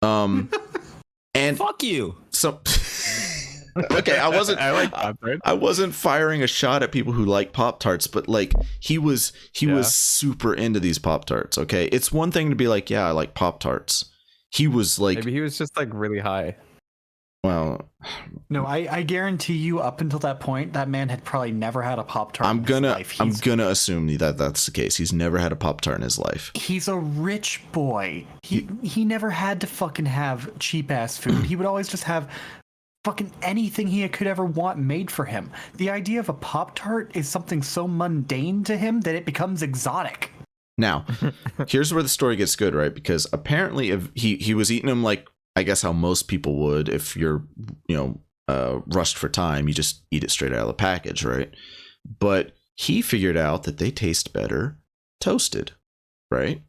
And fuck you. So okay, I wasn't firing a shot at people who like Pop-Tarts, but he was super into these Pop-Tarts, okay? It's one thing to be like, yeah, I like Pop-Tarts. He was maybe he was just really high. Well, no, I guarantee you up until that point, that man had probably never had a Pop-Tart in his life. I'm gonna assume that that's the case. He's never had a Pop-Tart in his life. He's a rich boy. He never had to fucking have cheap ass food. He would always just have fucking anything he could ever want made for him. The idea of a Pop-Tart is something so mundane to him that it becomes exotic. Now, here's where the story gets good, right? Because apparently if he was eating them I guess how most people would if you're, rushed for time, you just eat it straight out of the package, right? But he figured out that they taste better toasted, right?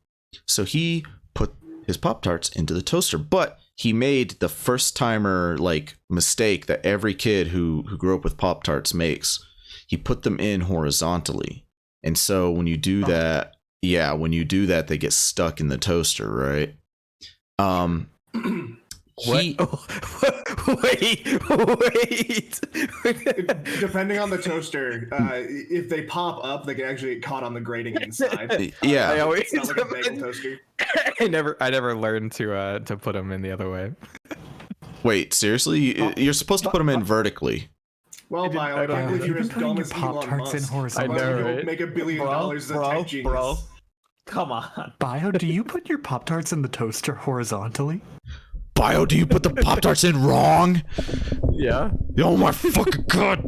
So he put his Pop-Tarts into the toaster, but he made the first timer mistake that every kid who grew up with Pop-Tarts makes. He put them in horizontally. And so when you do that, yeah, when you do that, they get stuck in the toaster, right? He, Wait. Depending on the toaster, if they pop up, they can actually get caught on the grating inside. yeah. I always It's not like a bagel toaster. I never learned to put them in the other way. Wait, seriously? You're supposed to put them in vertically. Well, Bio, I can't believe you're as dumb as Elon Pop-Tarts in Musk. horizontal. I know, You'll right? make $1 billion as a tech genius. bro. Come on. Bio, do you put your Pop-Tarts in the toaster horizontally? Bio, do you put the Pop-Tarts in wrong? Yeah. Oh my fucking god.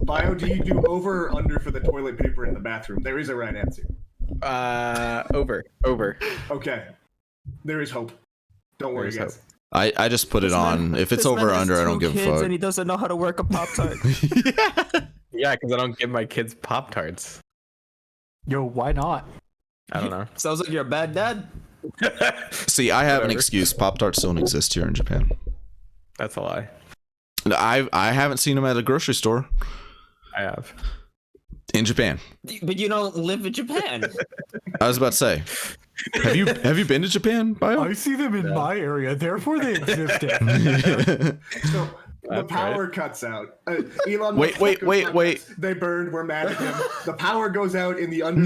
Bio, do you do over or under for the toilet paper in the bathroom? There is a right answer. Over. Okay. There is hope. Don't worry, There's guys. I just put it on. If it's over or under, I don't give a fuck. And he doesn't know how to work a Pop-Tart. Yeah, because I don't give my kids Pop-Tarts. Yo, why not? I don't know. Sounds like you're a bad dad. See, I have an Whatever. excuse. Pop-Tarts don't exist here in Japan. That's a lie. I haven't seen them at a grocery store I have. in Japan. But you don't live in Japan. I was about to say, have you been to Japan, Bio? I see them in my area, therefore they exist. So the That's power cuts out. Elon Wait, Musk wait. They burned. We're mad at him. The power goes out in the under.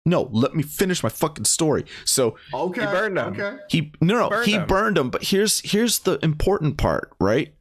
No. Let me finish my fucking story. So Okay. He burned them. Okay. he burned them. But here's the important part, right?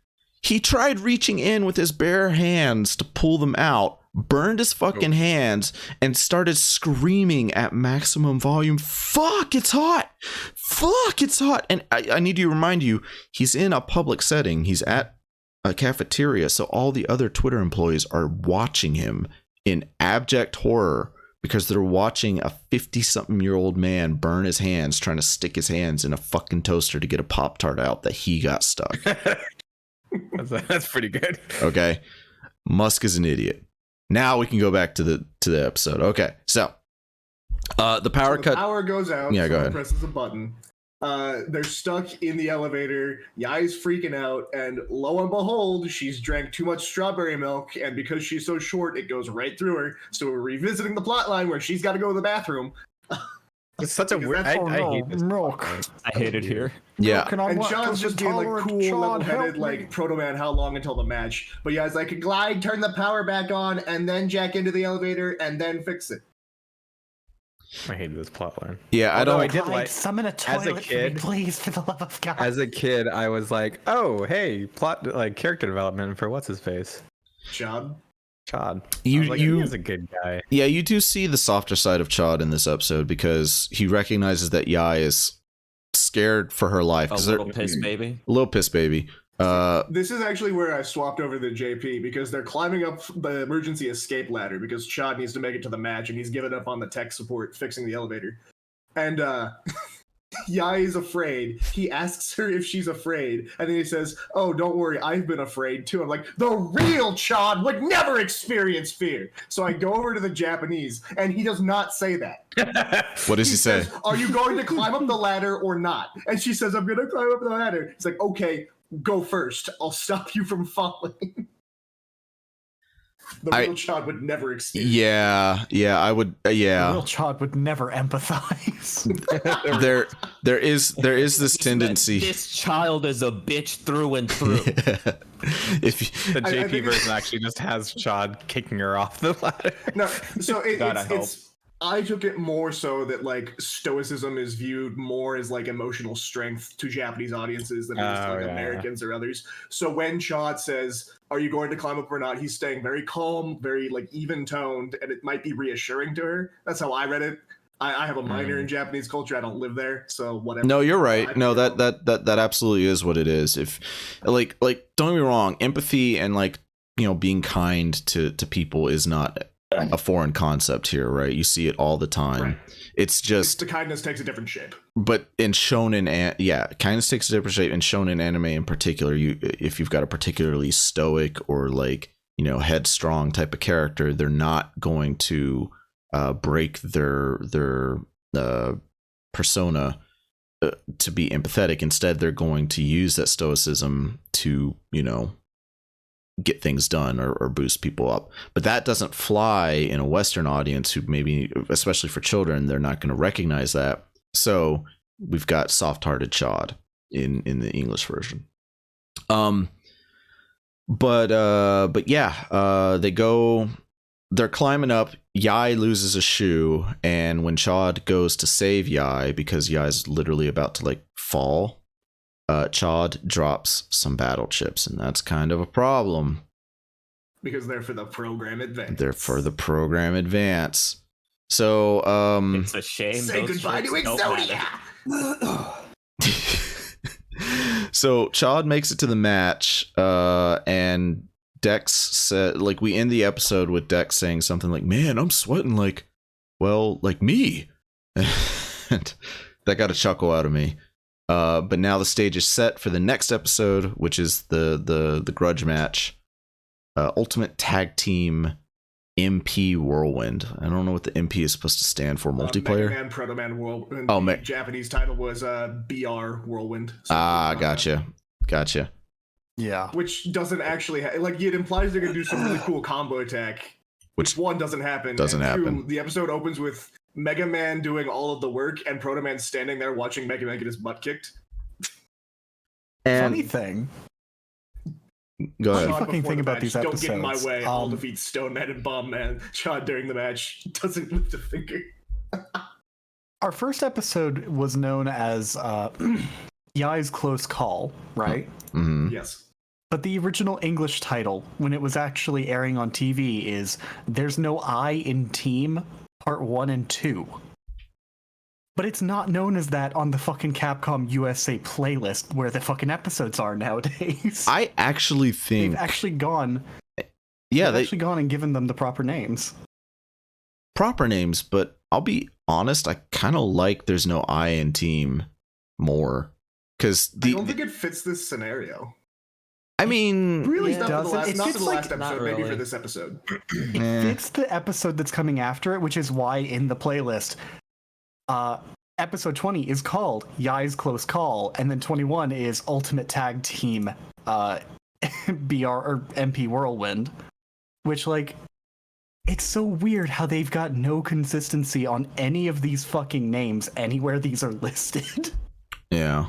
He tried reaching in with his bare hands to pull them out, burned his fucking hands, and started screaming at maximum volume. Fuck, it's hot. Fuck, it's hot. And I need to remind you, he's in a public setting. He's at a cafeteria, so all the other Twitter employees are watching him in abject horror because they're watching a 50-something-year-old man burn his hands trying to stick his hands in a fucking toaster to get a Pop-Tart out that he got stuck. That's pretty good. Okay. Musk is an idiot. Now we can go back to the episode. Okay. So the power The cut. power goes out. Yeah, go someone ahead. Presses a button. They're stuck in the elevator. Yai's freaking out, and lo and behold, she's drank too much strawberry milk, and because she's so short, it goes right through her. So we're revisiting the plot line where she's got to go to the bathroom. It's such a Because weird. that's- I hate this. milk. I hate it here. Yeah. And Sean's just being like cool, level-headed, like Protoman. How long until the match? But Yai's like, glide, turn the power back on, and then jack into the elevator, and then fix it. I hated this plotline. Yeah, I Although don't. I did like summon a toilet for me, kid- please, for the love of God. as a kid, I was like, oh hey, plot like character development for what's his face, Chad. Chad. You- I was like, you- he's a good guy. Yeah, you do see the softer side of Chad in this episode because he recognizes that Yai is scared for her life. A 'Cause they're- little piss baby. a little piss baby. This is actually where I swapped over to JP because they're climbing up the emergency escape ladder because Chad needs to make it to the match and he's given up on the tech support fixing the elevator. And Yai is afraid. He asks her if she's afraid, and then he says, "Oh, don't worry, I've been afraid too." I'm like, the real Chad would never experience fear. So I go over to the Japanese, and he does not say that. What does he say? Says, "Are you going to climb up the ladder or not?" And she says, "I'm going to climb up the ladder." He's like, "Okay, go first. I'll stop you from falling." The real Chad would never experience. Yeah, I would. Yeah, Real Chad would never empathize. there is this tendency. This child is a bitch through and through. If you, The I JP think version actually just has Chad kicking her off the ladder. No, so Gotta help. I took it more so that like stoicism is viewed more as like emotional strength to Japanese audiences than it is to Oh, like yeah. Americans or others. So when Chad says, "Are you going to climb up or not?" he's staying very calm, very like even toned, and it might be reassuring to her. That's how I read it. I have a minor in Japanese culture. I don't live there, so whatever. no, you're right. No, that absolutely is what it is. If like don't get me wrong, empathy and like being kind to people is not a foreign concept here, right? You see it all the time. Right. It's just the kindness takes a different shape. but in shonen, kindness takes a different shape. In shonen anime in particular, if you've got a particularly stoic or like headstrong type of character, they're not going to break their persona to be empathetic. Instead, they're going to use that stoicism to get things done or boost people up. But that doesn't fly in a Western audience who maybe, especially for children, they're not going to recognize that. So we've got soft-hearted Chad in the English version. But yeah, they're climbing up. Yai loses a shoe, and when Chad goes to save Yai, because Yai's literally about to like fall, Chad drops some battle chips, and that's kind of a problem. Because they're for the program advance. They're for the program advance. So It's a shame. Say those goodbye to chips don't matter. Exodia! So Chad makes it to the match, and Dex said, like, we end the episode with Dex saying something like, "Man, I'm sweating like me." And that got a chuckle out of me. But now the stage is set for the next episode, which is the grudge match, Ultimate Tag Team MP Whirlwind. I don't know what the MP is supposed to stand for. Multiplayer. Megaman Protoman Whirlwind. Oh, the Japanese title was BR Whirlwind. So Gotcha. Yeah. Which doesn't actually like it implies they're gonna do some really cool combo attack. Which one doesn't happen. Doesn't and two, happen. The episode opens with Mega Man doing all of the work and Protoman standing there watching Mega Man get his butt kicked. And Funny thing. go ahead. Funny fucking Before thing the about match, these Don't get in my episodes, way. I'll defeat Stone Man and Bomb Man. Chad during the match doesn't lift a finger. Our first episode was known as Yai's Close Call, right? Mm-hmm. Yes. But the original English title, when it was actually airing on TV, is There's No I in Team, Part 1 and 2. But it's not known as that on the fucking Capcom USA playlist where the fucking episodes are nowadays. I actually think They've actually gone. yeah, They've actually gone and given them the proper names. proper names, but I'll be honest, I kind of like There's No I in Team more, because I don't think it fits this scenario. I mean, Really Yeah. doesn't. Not It for fits the last Not episode, maybe really. for this episode. It fits the episode that's coming after it, which is why in the playlist, episode 20 is called Yai's Close Call, and then 21 is Ultimate Tag Team BR or MP Whirlwind, which, like, it's so weird how they've got no consistency on any of these fucking names anywhere these are listed. yeah.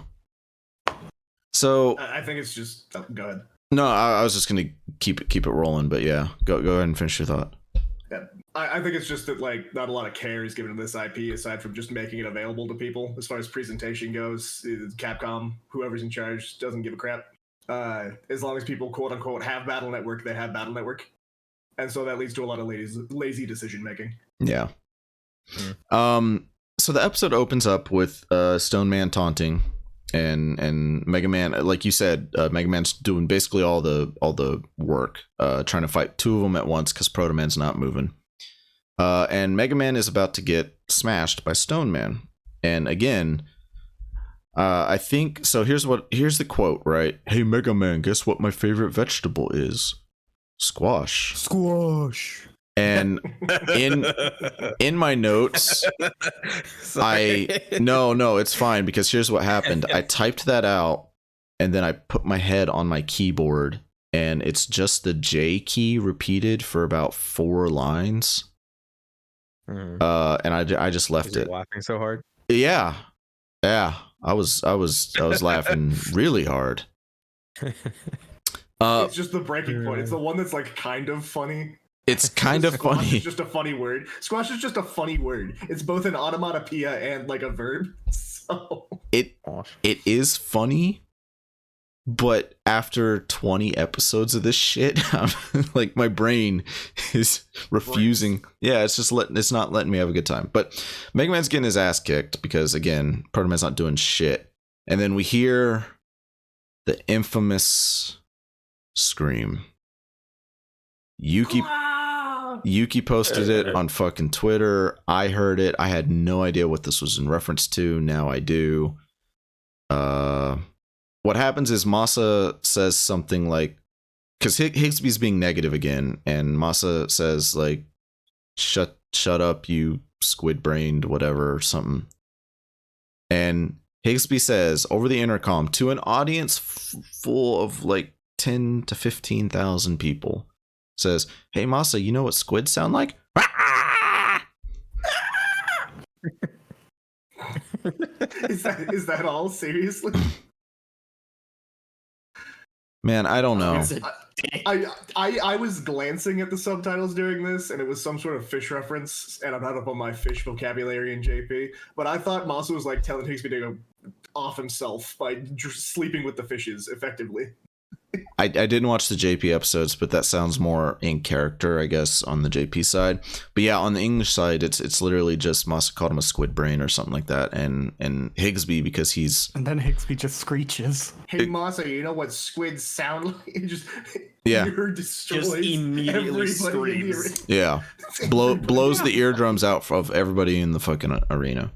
So I think it's just. Oh, go ahead. no, I was just gonna keep it rolling, but yeah, go ahead and finish your thought. Yeah. I think it's just that like not a lot of care is given to this IP aside from just making it available to people. As far as presentation goes, Capcom, whoever's in charge, doesn't give a crap. As long as people quote unquote have Battle Network, they have Battle Network, and so that leads to a lot of lazy decision making. Yeah. So the episode opens up with Stone Man taunting and Mega Man, like you said, Mega Man's doing basically all the work, trying to fight two of them at once because Proto Man's not moving. And Mega Man is about to get smashed by Stone Man. And again, I think so. Here's the quote, right? "Hey Mega Man, guess what my favorite vegetable is? Squash." Squash. And in my notes, no, it's fine, because here's what happened. I typed that out and then I put my head on my keyboard and it's just the J key repeated for about 4 lines. And I just left it. Laughing so hard. Yeah. I was laughing really hard. It's just the breaking point. It's the one that's like kind of funny. It's kind of Squash funny. is just a funny word. Squash is just a funny word. It's both an onomatopoeia and like a verb. So It is funny, but after 20 episodes of this shit, I'm, like, my brain is refusing. Yeah, it's not letting me have a good time. But Mega Man's getting his ass kicked because, again, Protoman's not doing shit. And then we hear the infamous scream. Yukki posted it on fucking Twitter. I heard it. I had no idea what this was in reference to. Now I do. What happens is Masa says something like, because Higsby's being negative again, and Masa says like, shut up, you squid-brained whatever, or something. And Higsby says over the intercom to an audience full of like 10 to 15,000 people. Says, "Hey Masa, you know what squids sound like?" Is that all? Seriously? Man, I don't know. It's a dick. I was glancing at the subtitles during this, and it was some sort of fish reference, and I'm not up on my fish vocabulary in JP, but I thought Masa was like telling Higsby to go off himself by sleeping with the fishes, effectively. I didn't watch the JP episodes, but that sounds more in character, I guess, on the JP side. But yeah, on the English side, it's literally just Masa called him a squid brain or something like that, and Higsby because he's And then Higsby just screeches. Hey Masa, you know what squids sound like? It just Yeah. ear destroys Just immediately everybody in the screams. yeah blows the eardrums out of everybody in the fucking arena.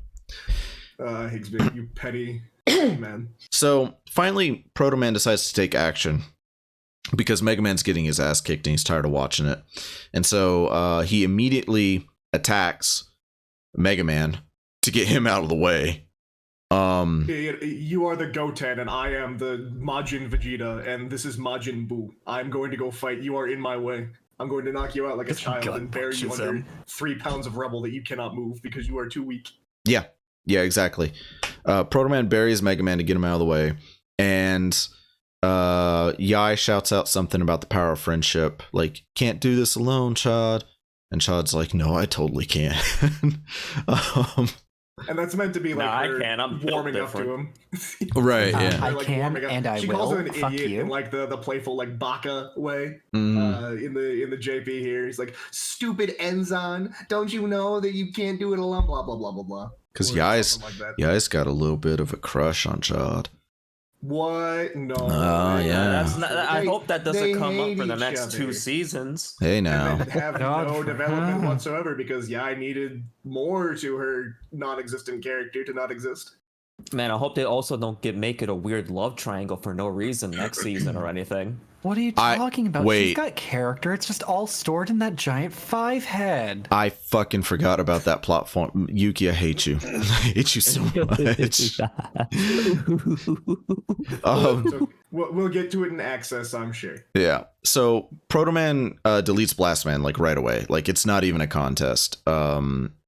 Higsby, you petty man. So finally, Protoman decides to take action because Mega Man's getting his ass kicked and he's tired of watching it. And so he immediately attacks Mega Man to get him out of the way. You are the Goten, and I am the Majin Vegeta, and this is Majin Buu. I'm going to go fight. You are in my way. I'm going to knock you out like a Just child gut and bury you punches under him. 3 pounds of rubble that you cannot move because you are too weak. Yeah, exactly. Protoman buries Mega Man to get him out of the way. And Yai shouts out something about the power of friendship. Like, "Can't do this alone, Chad." And Chad's like, "No, I totally can." And that's meant to be like No, I her can't. I'm built warming up to different. him. Right, I yeah. Like, can warming up. and I she will. calls him an Fuck idiot you. in like the playful like baka way. Mhm. In the JP here, he's like, "Stupid Enzon, don't you know that you can't do it alone?" Blah blah blah blah blah. Because Or Yai's something like that. got a little bit of a crush on Chad. What? No. Oh, yeah. That's not, I They- hope that they doesn't come up hate for the each next other. 2 seasons. Hey And now. then have God no for development her. whatsoever because Yai needed more to her non-existent character to not exist. Man, I hope they also don't make it a weird love triangle for no reason next season or anything. What are you I- talking about? wait. She's got character. It's just all stored in that giant 5 head. I fucking forgot about that plot form. Yuki, I hate you. I hate you so much. So we'll get to it in Access, I'm sure. Yeah. So Protoman deletes Blastman like right away. Like it's not even a contest.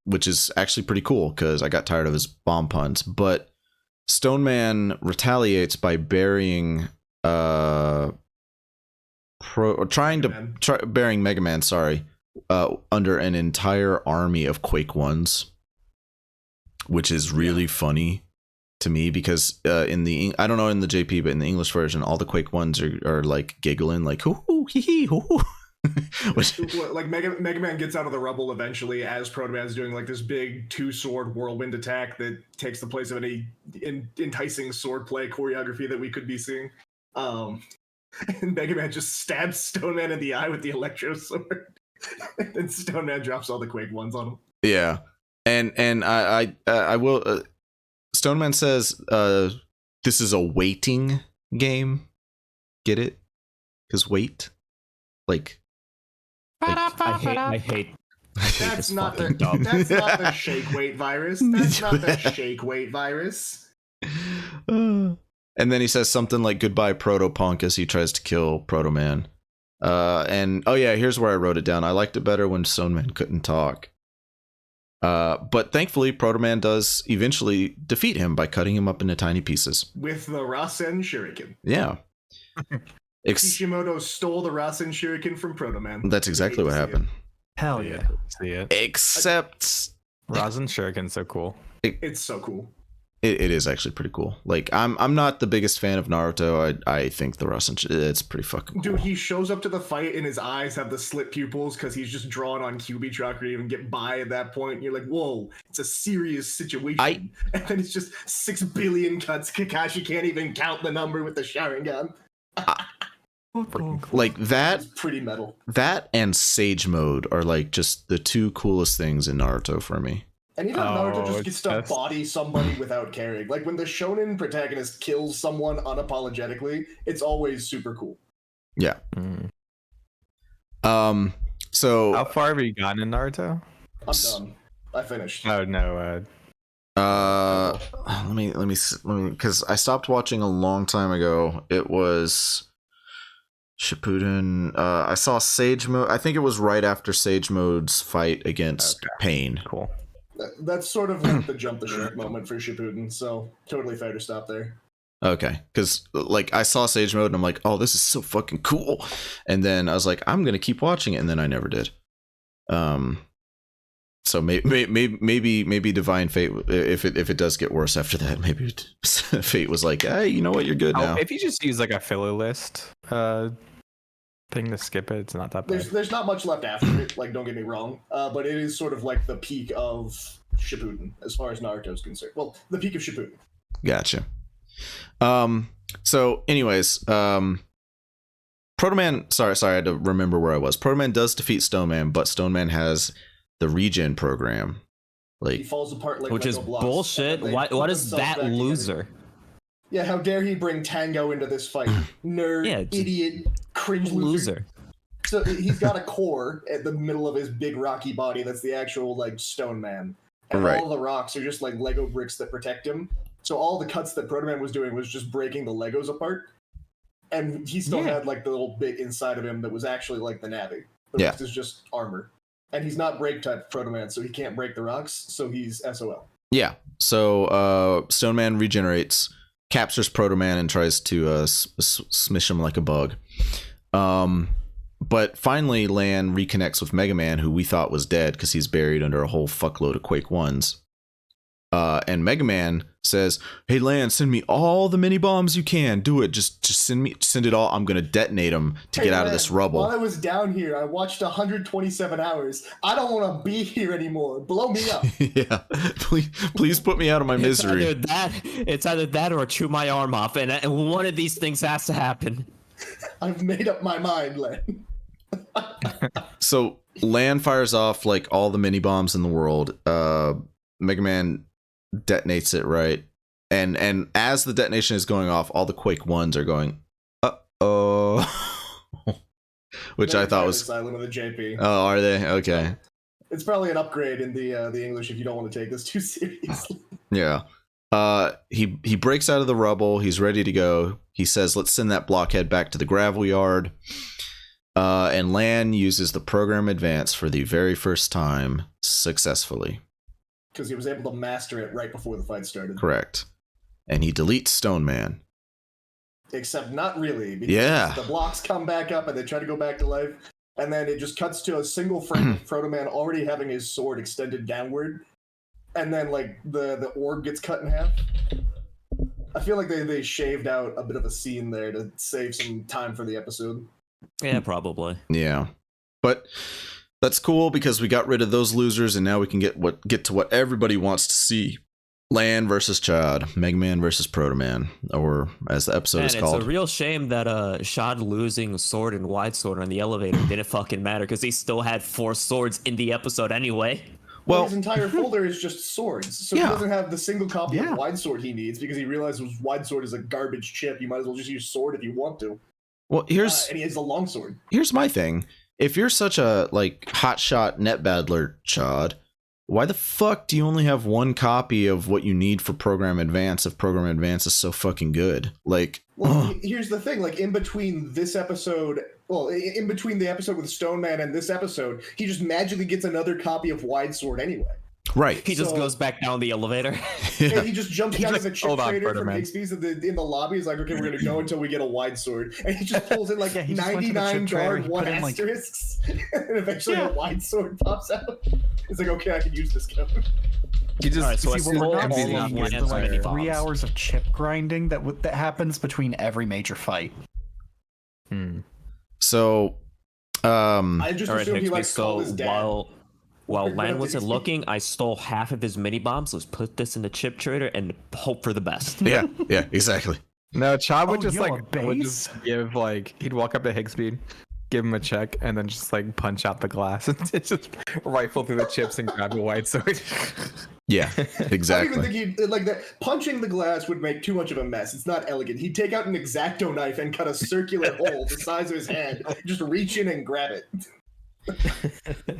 Which is actually pretty cool because I got tired of his bomb puns. But Stoneman retaliates by burying burying Mega Man, sorry, under an entire army of Quake Ones, which is really funny to me because in the I don't know in the JP, but in the English version, all the Quake Ones are like giggling, like hoo hoo hee hee hoo hoo. Which, Like Mega Man gets out of the rubble eventually as Protoman's doing like this big 2-sword whirlwind attack that takes the place of any enticing swordplay choreography that we could be seeing. And Mega Man just stabs Stoneman in the eye with the electro sword. And Stoneman drops all the Quake Ones on him. yeah, and I will. Stoneman says this is a waiting game. Get it? Because wait, like. I hate That's this not the fucking dub. that's not the shake weight virus. That's not the shake weight virus. And then he says something like "Goodbye, Protopunk" as he tries to kill Protoman. And oh yeah, here's where I wrote it down. I liked it better when Stoneman couldn't talk. But thankfully, Protoman does eventually defeat him by cutting him up into tiny pieces. With the Rasen Shuriken. Yeah. Kishimoto stole the Rasen Shuriken from Protoman. That's exactly what happened. Hell See yeah. it. See it. Except Rasen Shuriken's so cool. It's so cool. it is actually pretty cool. Like I'm not the biggest fan of Naruto. I think the Rasen it's pretty fucking cool. Dude, he shows up to the fight and his eyes have the slit pupils because he's just drawn on QB Truck or even get by at that point. And you're like, whoa, it's a serious situation. And then it's just 6 billion cuts. Kakashi can't even count the number with the Sharingan. Freaking cool. Like that It's pretty metal. That and Sage Mode are like just the 2 coolest things in Naruto for me. Anytime Naruto just Oh, gets to that's- body somebody without caring. Like when the shonen protagonist kills someone unapologetically, it's always super cool. Yeah. Mm. How How far have you gotten in Naruto? I'm done. I finished. Oh no. let me because I stopped watching a long time ago. It was Shippuden. I saw Sage Mode. I think it was right after Sage Mode's fight against Pain. Cool. That's sort of like the jump the shark moment for Shippuden, so totally fair to stop there. Okay, because like I saw Sage Mode and I'm like, oh, this is so fucking cool, and then I was like, I'm gonna keep watching it, and then I never did. So maybe Divine Fate, if it does get worse after that, maybe Fate was like, hey, you know what, you're good now. If you just use like a filler list thing to skip it, it's not that bad. There's not much left after it, like, don't get me wrong, but it is sort of like the peak of Shippuden as far as Naruto's concerned. Well, the peak of Shippuden. Gotcha. So anyways, Protoman, sorry, I had to remember where I was. Protoman does defeat Stoneman, but Stoneman has the regen program. He Like, falls apart like Which is Lego blocks, bullshit. and they What put is themselves that back together. loser? Yeah, how dare he bring Tango into this fight? Nerd, Yeah, just idiot, cringe loser. So he's got a core at the middle of his big rocky body that's the actual, like, stone man. And Right. all the rocks are just, like, Lego bricks that protect him. So all the cuts that Protoman was doing was just breaking the Legos apart. And he still had, like, the little bit inside of him that was actually, like, the Navi. The rest is just armor. And he's not break type Protoman, so he can't break the rocks, so he's SOL. yeah. So Stoneman regenerates, captures Protoman, and tries to smish him like a bug. But finally, Lan reconnects with Megaman, who we thought was dead because he's buried under a whole fuckload of Quake 1s. And Megaman says, hey, Lan, send me all the mini bombs you can. Do it. Just send it all. I'm going to detonate them to get out of this rubble. While I was down here, I watched 127 hours. I don't want to be here anymore. Blow me up. Yeah. Please put me out of my misery. It's either that or chew my arm off, and one of these things has to happen. I've made up my mind, Len. So Lan fires off like all the mini bombs in the world. Mega Man detonates it, right? And as the detonation is going off, all the Quake 1s are going, uh-oh. Which I thought was silent of the JP. Oh, are they? Okay. It's probably an upgrade in the English if you don't want to take this too seriously. Yeah. He breaks out of the rubble. He's ready to go. He says, let's send that blockhead back to the gravel yard. And Lan uses the program advance for the very first time successfully. Because he was able to master it right before the fight started. Correct. And he deletes Stone Man. Except not really. Because the blocks come back up and they try to go back to life. And then it just cuts to a single frame of Protoman already having his sword extended downward. And then, like, the orb gets cut in half. I feel like they shaved out a bit of a scene there to save some time for the episode. Yeah, probably. Yeah. But that's cool because we got rid of those losers and now we can get to what everybody wants to see. Lan versus Chad, Mega Man versus Protoman, or as the episode is called. It's a real shame that Shad losing sword and wide sword on the elevator didn't fucking matter because he still had 4 swords in the episode anyway. Well, his entire folder is just swords, so he doesn't have the single copy of wide sword he needs because he realizes wide sword is a garbage chip. You might as well just use sword if you want to. Well, And he has a long sword. Here's my thing. If you're such a like hotshot net battler, Chad, why the fuck do you only have 1 copy of what you need for Program Advance if Program Advance is so fucking good? Like, well, here's the thing. Like, in between this episode, in between the episode with Stone Man and this episode, he just magically gets another copy of Wide Sword anyway. Right. He just goes back down the elevator. Yeah, he just jumps down as a chip trader from Protoman. Higgsby's in the lobby. He's like, okay, we're going to go until we get a wide sword. And he just pulls in like he just went to the 99 chip trader, guard, he 1 put in, like- asterisks. And eventually a wide sword pops out. It's like, okay, I can use this code. He just Alright, so he it's See, what we're not empties all it of seeing out is Lan's the with mini like bombs. 3 hours of chip grinding that happens between every major fight. So, I just All right, assumed he Hixby, likes to call so his dad. while Or Lan not wasn't Hixby. looking, I stole half of his mini bombs. Let's put this in the chip trader and hope for the best. yeah, exactly. No, Chad would Oh, just yo, like a would base? just give like he'd walk up to Higgsby, give him a check, and then just like punch out the glass and just rifle through the chips and grab a wide sword. Yeah, I don't exactly. even think he'd like that. Punching the glass would make too much of a mess. It's not elegant. He'd take out an X-Acto knife and cut a circular hole the size of his hand. Just reach in and grab it.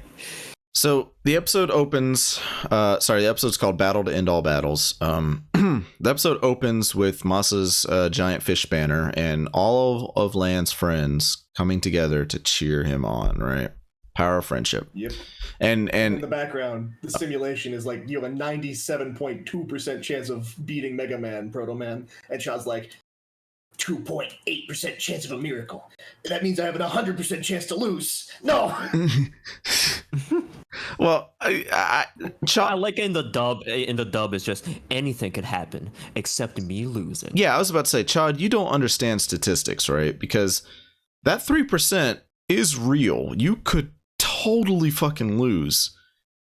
So the episode opens. The episode's called "Battle to End All Battles." The episode opens with Masa's giant fish banner and all of Lan's friends coming together to cheer him on. Right, power of friendship. Yep. And in the background, the simulation is like you have a 97.2% chance of beating Megaman, Protoman, and Chad's like 2.8% chance of a miracle. That means I have an 100% chance to lose. No. Well, I Chad, like in the dub. In the dub, it's just anything could happen except me losing. yeah, I was about to say, Chad, you don't understand statistics, right? Because that 3% is real. You could totally fucking lose.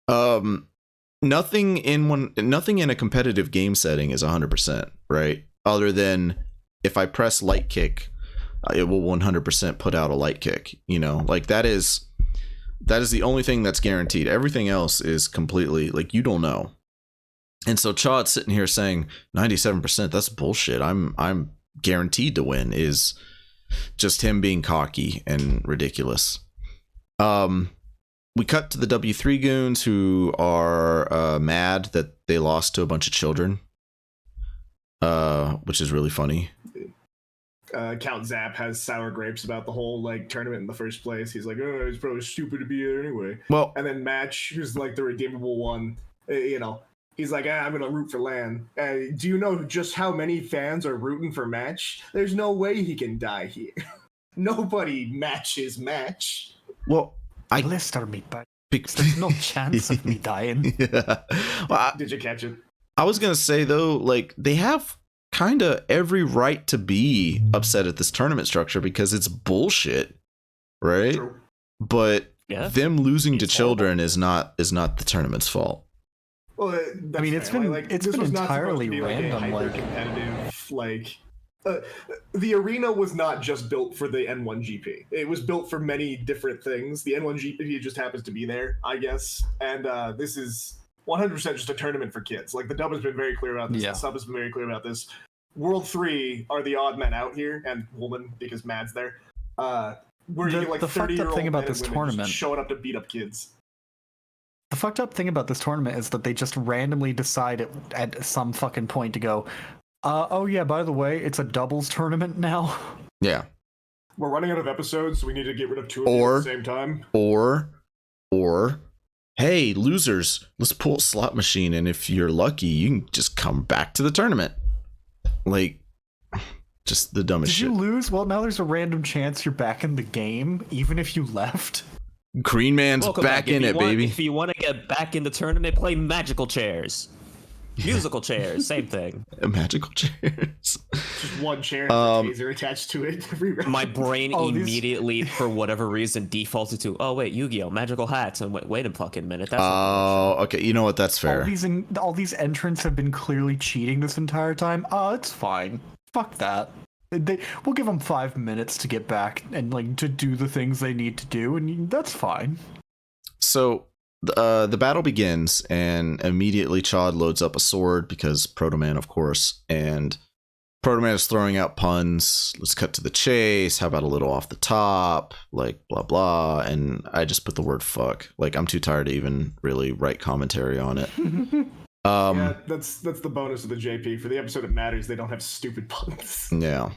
Nothing in a competitive game setting is 100%, right? Other than if I press light kick, it will 100% put out a light kick. You know, like that is the only thing that's guaranteed. Everything else is completely like you don't know. And so Chad's sitting here saying 97%. That's bullshit. I'm guaranteed to win. Is just him being cocky and ridiculous. We cut to the W3 goons who are mad that they lost to a bunch of children, which is really funny. Count Zap has sour grapes about the whole like tournament in the first place. He's like, oh, it's probably stupid to be there anyway. Well, and then Match, who's like the redeemable one, he's like, I'm gonna root for Lan. Do you know just how many fans are rooting for Match? There's no way he can die here. Nobody matches Match. Well, Blister me, but there's no chance of me dying. Yeah. Well, Did you catch it? I was gonna say though, like they have kind of every right to be upset at this tournament structure because it's bullshit, right? True. But Yeah. them losing to It's children is not the tournament's fault. Well, I mean, it's been this was not entirely supposed to be, random. Like, a hyper-competitive, the arena was not just built for the N1 GP. It was built for many different things. The N1 GP just happens to be there, I guess. And this is 100% just a tournament for kids. Like the dub has been very clear about this. Yeah. The sub has been very clear about this. World 3 are the odd men out here, and woman because Mad's there. Where you get like the fucked up 30-year-old thing about men and this women tournament- just showing up to beat up kids. The fucked up thing about this tournament is that they just randomly decide at some fucking point to go, oh yeah, by the way, it's a doubles tournament now. Yeah. We're running out of episodes, so we need to get rid of 2 of you Or- at the same time. Or, hey, losers, let's pull a slot machine, and if you're lucky, you can just come back to the tournament. Like, just the dumbest Did shit. you lose? Well, now there's a random chance you're back in the game, even if you left. Green Man's Welcome back If in you it, want- baby. If you want to get back in the tournament, play magical chairs, musical chairs, same thing. Magical chairs. Just one chair and a taser attached to it every round. My brain Oh, these- immediately, for whatever reason, defaulted to, oh wait, Yu-Gi-Oh, magical hats, and wait a fucking minute, that's not Oh, okay. You know what? That's fair. All these entrants have been clearly cheating this entire time. Oh, it's fine. Fuck that. We'll give them 5 minutes to get back and like to do the things they need to do, and that's fine. So the battle begins, and immediately Chad loads up a sword because Protoman, of course, and Protoman is throwing out puns. Let's cut to the chase. How about a little off the top? Like blah blah. And I just put the word fuck. Like I'm too tired to even really write commentary on it. Yeah, that's the bonus of the JP. For the episode it matters, they don't have stupid puns. Yeah.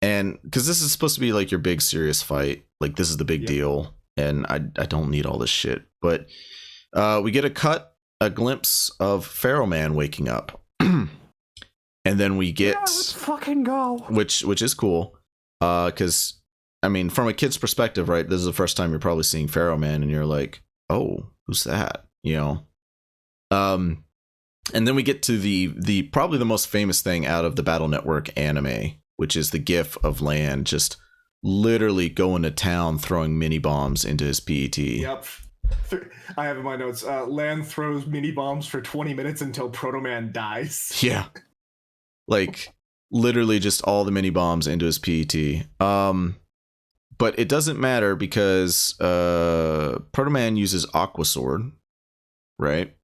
And because this is supposed to be like your big serious fight, like this is the big Yep. deal, and I don't need all this shit. But we get a glimpse of Pharaohman waking up, and then we get Let's fucking go. which is cool, because I mean, from a kid's perspective, right? This is the first time you're probably seeing Pharaohman, and you're like, oh, who's that? You know. And then we get to the probably the most famous thing out of the Battle Network anime, which is the gif of Lan just literally going to town throwing mini bombs into his PET. Yep. I have in my notes, Lan throws mini bombs for 20 minutes until Protoman dies. Yeah. Like literally just all the mini bombs into his PET. But it doesn't matter because Protoman uses Aqua Sword, right?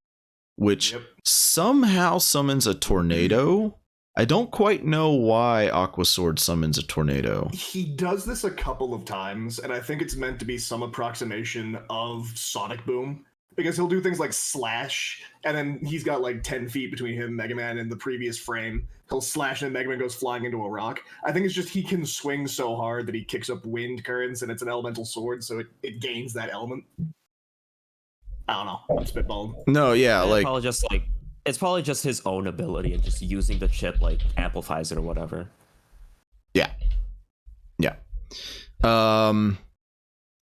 Which Yep. somehow summons a tornado. I don't quite know why Aqua Sword summons a tornado. He does this a couple of times, and I think it's meant to be some approximation of Sonic Boom. because he'll do things like slash, and then he's got like 10 feet between him and Mega Man in the previous frame. He'll slash and then Mega Man goes flying into a rock. I think it's just he can swing so hard that he kicks up wind currents, and it's an elemental sword, so it gains that element. I don't know. I'm spitballing. No, yeah, And like it's probably just his own ability and just using the chip like amplifies it or whatever. yeah.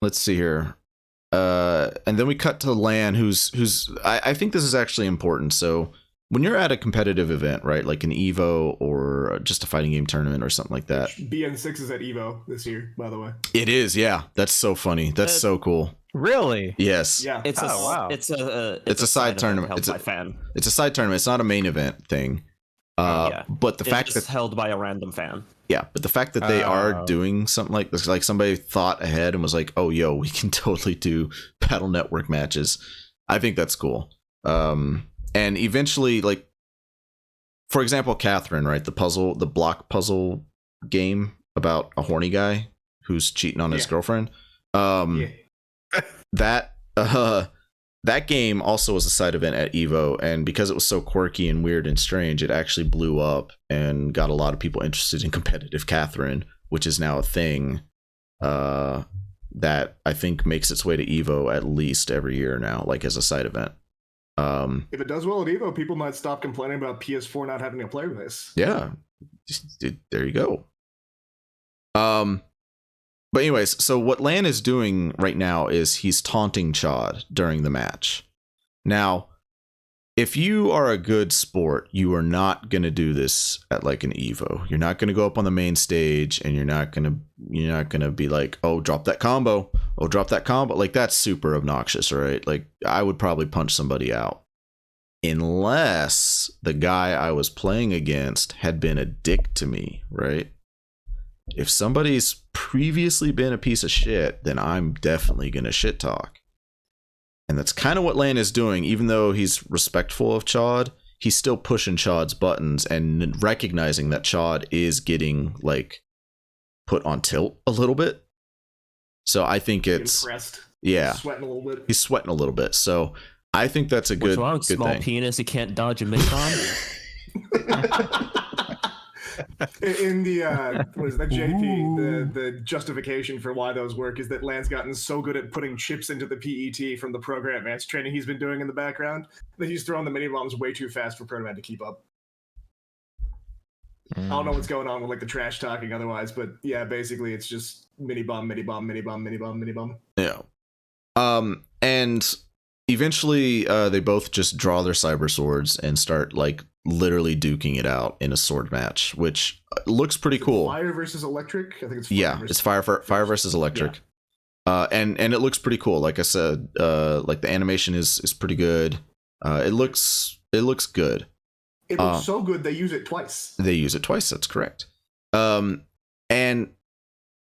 Let's see here. And then we cut to Lan, who's I think this is actually important. So when you're at a competitive event, right, like an Evo or just a fighting game tournament or something like that. BN6 is at Evo this year, by the way. It is, yeah. That's so funny. That's so cool. Really? Yes. Yeah. It's wow. It's a side tournament. held It's by fan. It's a side tournament. It's not a main event thing. But the fact it's that held by a random fan. yeah, but the fact that they are doing something like this, like somebody thought ahead and was like, "Oh, yo, we can totally do Battle Network matches." I think that's cool. And eventually, like, for example, Catherine, right? The block puzzle game about a horny guy who's cheating on his girlfriend. That game also was a side event at Evo, and because it was so quirky and weird and strange, it actually blew up and got a lot of people interested in competitive Catherine, which is now a thing that I think makes its way to Evo at least every year now, like as a side event. If it does well at Evo, people might stop complaining about PS4 not having a player base. Yeah, there you go. But anyways, so what Lan is doing right now is he's taunting Chad during the match. Now, if you are a good sport, you are not going to do this at like an Evo. You're not going to go up on the main stage and you're not going to be like, "Oh, drop that combo. Oh, drop that combo." Like, that's super obnoxious, right? Like, I would probably punch somebody out. Unless the guy I was playing against had been a dick to me, right? If somebody's previously been a piece of shit, then I'm definitely going to shit talk. And that's kind of what Lan is doing. Even though he's respectful of Chad, he's still pushing Chad's buttons and recognizing that Chad is getting like put on tilt a little bit. So I think it's Impressed. yeah, Sweating a little bit. he's sweating a little bit. So I think that's a good, What's wrong? good Small thing. penis, you can't dodge a mid-con? In the what is that, JP? The justification for why those work is that Lan's gotten so good at putting chips into the PET from the program advanced training he's been doing in the background that he's throwing the mini bombs way too fast for Protoman to keep up. I don't know what's going on with like the trash talking otherwise, but yeah, basically it's just mini bomb, mini bomb, mini bomb, mini bomb, mini bomb. Yeah. And eventually they both just draw their cyber swords and start like literally duking it out in a sword match, which looks pretty cool. Fire versus electric? I think it's fire. Yeah, it's fire versus electric. Yeah. And it looks pretty cool. Like I said, like the animation is pretty good. It looks good. It looks so good they use it twice. They use it twice, that's correct. And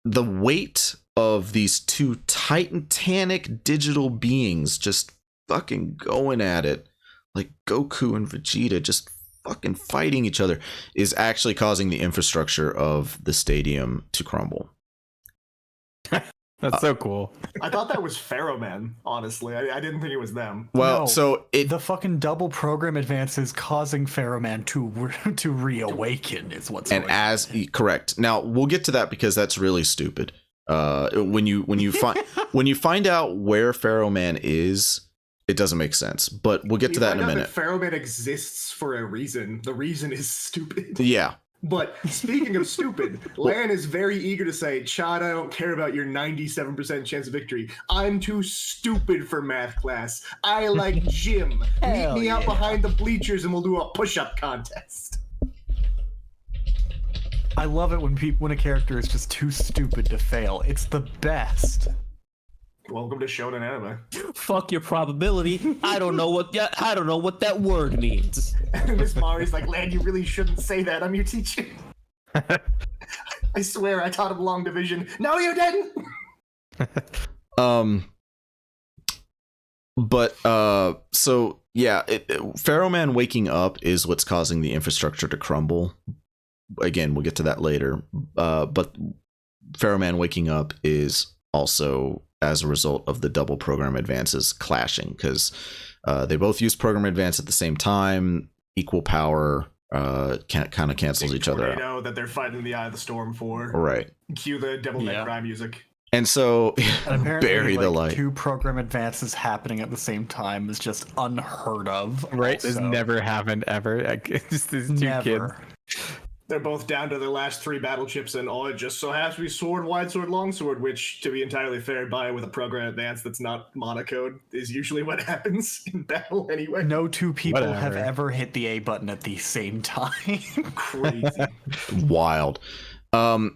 the weight of these two titanic digital beings just fucking going at it, like Goku and Vegeta just fucking fighting each other, is actually causing the infrastructure of the stadium to crumble. That's so cool. I thought that was Pharaohman, honestly. I didn't think it was them. Well, No, so the fucking double program advances causing Pharaohman to reawaken is what's and going on. as correct. Now we'll get to that because that's really stupid. When you find out where Pharaohman is, it doesn't make sense. But we'll get to that in a minute. Pharaohman exists for a reason. The reason is stupid. Yeah. But speaking of stupid, Lan is very eager to say, "Chad, I don't care about your 97% chance of victory. I'm too stupid for math class. I like gym. Meet me out behind the bleachers and we'll do a push-up contest." I love it when a character is just too stupid to fail. It's the best. Welcome to Shonen Anime. Fuck your probability. I don't know what that word means. Miss Mari's like, "Lan, you really shouldn't say that. I'm your teacher." I swear I taught him long division. No, you didn't. So yeah, Pharaohman waking up is what's causing the infrastructure to crumble. Again, we'll get to that later. But Pharaohman waking up is also as a result of the double program advances clashing, because they both use program advance at the same time, equal power, kind of cancels each other out. Tornado that they're fighting the Eye of the Storm for. Right. Cue the Devil May Yeah. Cry music. And so And apparently, bury the light. 2 program advances happening at the same time is just unheard of. Right? This also. never happened ever. Like, it's just these 2 Never. kids. They're both down to their last 3 battle chips, and all it just so happens to be sword, wide sword, long sword, which, to be entirely fair, by with a program advance that's not monocode is usually what happens in battle anyway. No 2 people have Whatever. ever hit the A button at the same time. Crazy. Wild.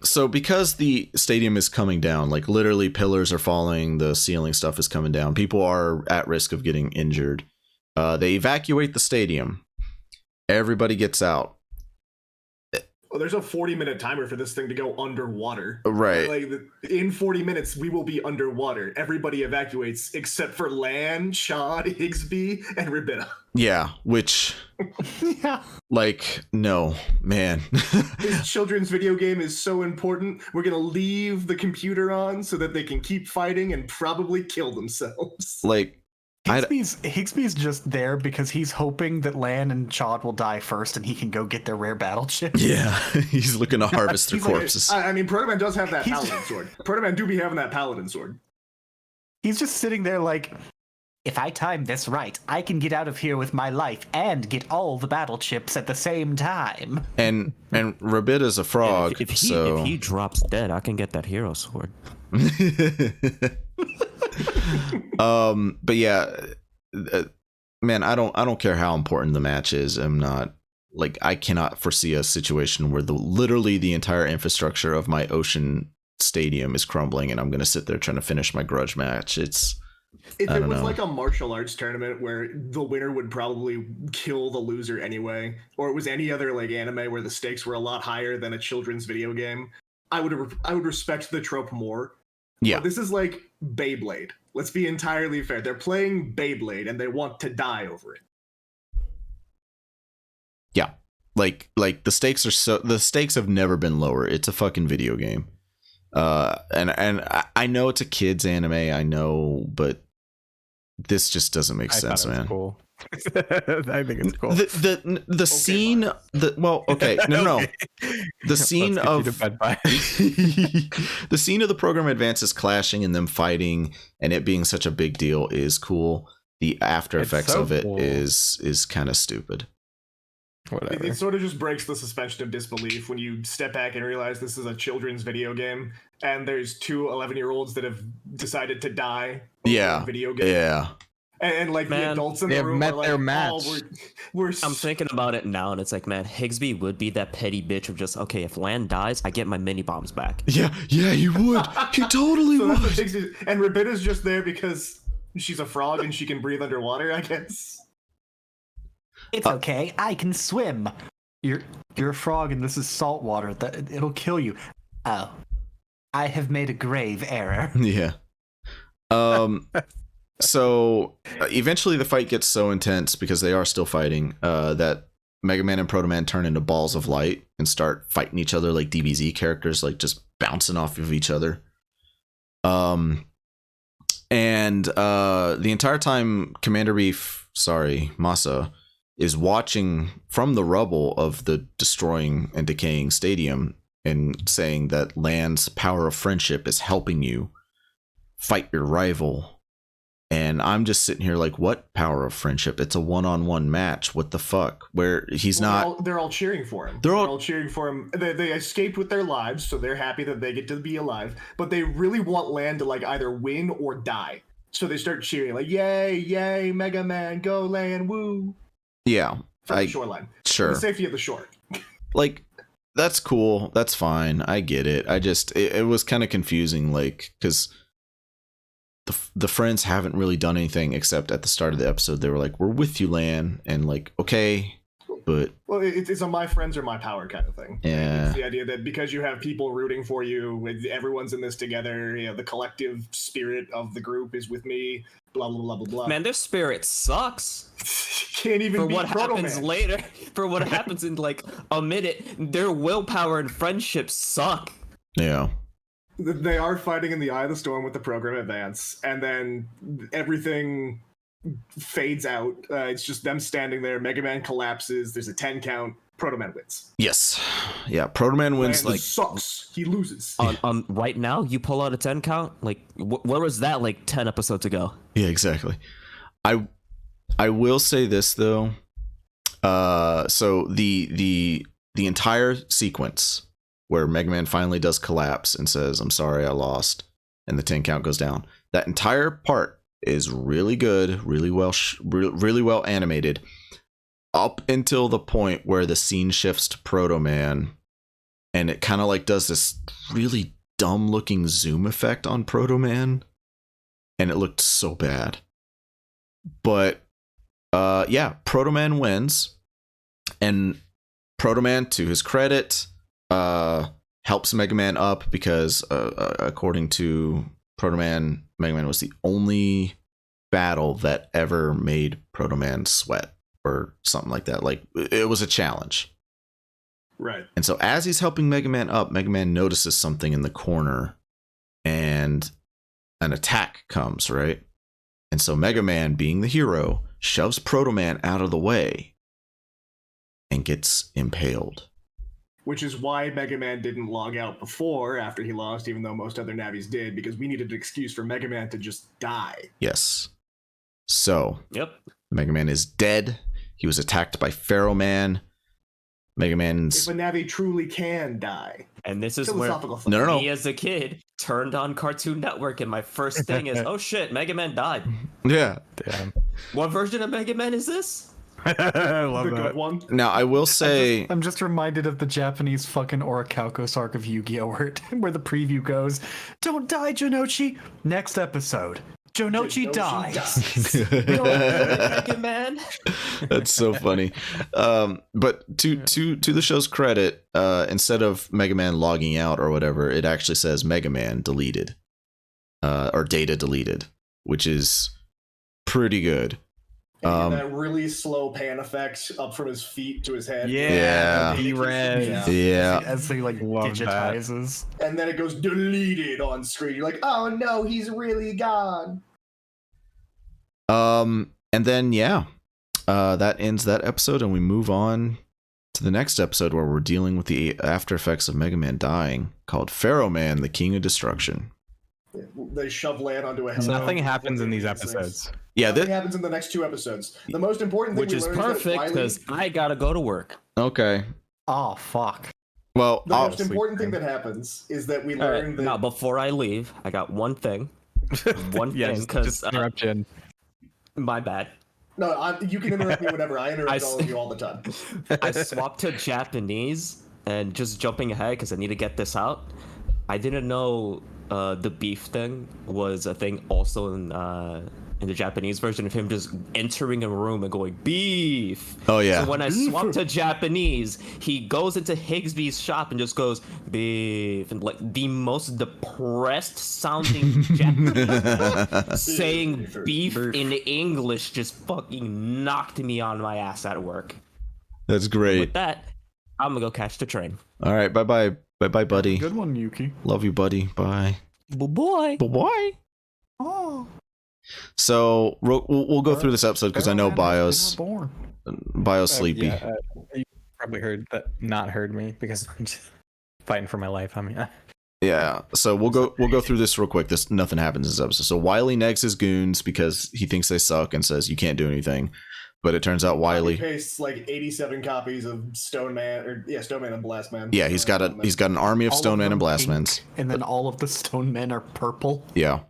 So because the stadium is coming down, like literally pillars are falling, the ceiling stuff is coming down, people are at risk of getting injured. They evacuate the stadium. Everybody gets out. Well, there's a 40-minute timer for this thing to go underwater. Right. Like, in 40 minutes, we will be underwater. Everybody evacuates except for Lan, Chad, Higsby, and Rabida. Yeah, which, Yeah. like, no, man. This children's video game is so important. We're going to leave the computer on so that they can keep fighting and probably kill themselves. Like, Higsby's just there because he's hoping that Lan and Chad will die first and he can go get their rare battle chip. yeah, he's looking to harvest their He's like, corpses. I mean, Protoman does have that He's- paladin sword. Protoman do be having that paladin sword. He's just sitting there like, if I time this right, I can get out of here with my life and get all the battle chips at the same time. And Rabida's a frog, If so he drops dead, I can get that hero sword. but yeah, man, I don't care how important the match is. I cannot foresee a situation where literally the entire infrastructure of my ocean stadium is crumbling and I'm going to sit there trying to finish my grudge match. If I it don't was know. like a martial arts tournament where the winner would probably kill the loser anyway, or it was any other like anime where the stakes were a lot higher than a children's video game, I would respect the trope more. Yeah. But this is like Beyblade. Let's be entirely fair. They're playing Beyblade and they want to die over it. Yeah. Like the stakes have never been lower. It's a fucking video game. And I know it's a kids anime, I know, but this just doesn't make sense, man. Cool. I think it's cool. The scene, okay, no. The scene Let's get of you to bed, bye. the scene of the program advances clashing and them fighting and it being such a big deal is cool. The after It's effects so of it cool. is kind of stupid. Whatever. It sort of just breaks the suspension of disbelief when you step back and realize this is a children's video game and there's 2 11-year-olds that have decided to die over Yeah. a video game. Yeah. And like the Man, adults in they the have room met are like, their oh, match. we're I'm thinking about it now, and it's like, man, Higsby would be that petty bitch of just, okay, if Lan dies, I get my mini bombs back. Yeah, he would. He totally So that's what would. takes it. And Rabida's just there because she's a frog and she can breathe underwater, I guess. It's okay, I can swim. You're a frog and this is salt water. It'll kill you. Oh. I have made a grave error. Yeah. So eventually the fight gets so intense because they are still fighting that Megaman and Protoman turn into balls of light and start fighting each other like DBZ characters, like just bouncing off of each other. And the entire time Commander Masa is watching from the rubble of the destroying and decaying stadium and saying that Lan's power of friendship is helping you fight your rival. And I'm just sitting here like, what power of friendship? It's a one-on-one match. What the fuck? Where he's not. They're all cheering for him. They're They're all- all cheering for him. They escaped with their lives, so they're happy that they get to be alive. But they really want Lan to like either win or die. So they start cheering like, "Yay, yay, Mega Man, go Lan, woo!" Yeah, From the shoreline, from sure. the safety of the shore. Like, that's cool. That's fine. I get it. It was kind of confusing, like, because the friends haven't really done anything except at the start of the episode they were like, we're with you, Lan, and like, okay, but Well, it's a my friends or my power kind of thing. Yeah. It's the idea that because you have people rooting for you, everyone's in this together. You know, the collective spirit of the group is with me. Blah blah blah blah blah. Man, their spirit sucks. Can't even For beat what happens Protoman. later, for what happens in like a minute, their willpower and friendship suck. yeah. They are fighting in the Eye of the Storm with the program advance, and then everything fades out. It's just them standing there. Mega Man collapses. There's a 10 count. Protoman wins. Yes. Yeah, Protoman wins Land like sucks. He loses. Right now, you pull out a 10 count. Like, where was that? Like 10 episodes ago. yeah, exactly. I will say this though. So the entire sequence where Mega Man finally does collapse and says, "I'm sorry, I lost," and the 10 count goes down. That entire part is really good, really well animated, up until the point where the scene shifts to Protoman, and it kind of like does this really dumb looking zoom effect on Protoman, and it looked so bad. But yeah, Protoman wins, and Protoman, to his credit, helps Mega Man up because according to Protoman, Mega Man was the only battle that ever made Protoman sweat or something like that. Like, it was a challenge. Right. And so as he's helping Mega Man up, Mega Man notices something in the corner and an attack comes, right? And so Mega Man, being the hero, shoves Protoman out of the way and gets impaled. Which is why Mega Man didn't log out before, after he lost, even though most other Navis did, because we needed an excuse for Mega Man to just die. Yes. So, Yep. Mega Man is dead. He was attacked by Pharaohman. Mega Man's... If a Navi truly can die. And this is where Philosophical thought. No. me as a kid turned on Cartoon Network, and my first thing is, oh shit, Mega Man died. Yeah. Damn. What version of Mega Man is this? I love The that. good one. Now, I will say... I'm just reminded of the Japanese fucking Orichalcos arc of Yu-Gi-Oh! Where the preview goes, "Don't die, Jonochi." Next episode, Jonochi dies. Mega Man. That's so funny. But to the show's credit, instead of Mega Man logging out or whatever, it actually says Mega Man deleted, or data deleted, which is pretty good. And that really slow pan effect up from his feet to his head. Yeah. He-Red. Yeah. As he like Love that. digitizes. And then it goes deleted on screen. You're like, oh no, he's really gone. And then that ends that episode, and we move on to the next episode where we're dealing with the after effects of Mega Man dying, called Pharaohman, the King of Destruction. They shove Lan onto a So helicopter. nothing happens in these things. episodes. Yeah, Nothing happens in the next 2 episodes. The most important thing Which we is learned that perfect Wily- because I gotta go to work. okay. Oh fuck. Well, the I'll, most important thing that happens is that we All right, learn that now before I leave, I got one thing. One Yeah, thing, just because interruption. my bad. you can interrupt me whenever. I interrupt I all of you all the time. I swapped to Japanese, and just jumping ahead because I need to get this out. I didn't know the beef thing was a thing also in the Japanese version of him just entering a room and going beef. Oh, yeah. So when I swapped to Japanese, he goes into Higsby's shop and just goes beef, and like the most depressed sounding Japanese saying beef in English just fucking knocked me on my ass at work. that's great. With that, I'm gonna go catch the train. All right, bye, buddy. Good one, Yuki. Love you, buddy. Bye. Boy. Bye. Oh. So we'll go through this episode because I know Bio's sleepy. Yeah, you probably not heard me because I'm just fighting for my life. I mean, Yeah, so we'll go through this real quick. Nothing happens in this episode. So Wily negs his goons because he thinks they suck and says you can't do anything. But it turns out He Wily, pastes like 87 copies of Stone Man and Blast Man. yeah, he's got an army of Stone Man and Blast Mans. And then all of the stone men are purple. Yeah,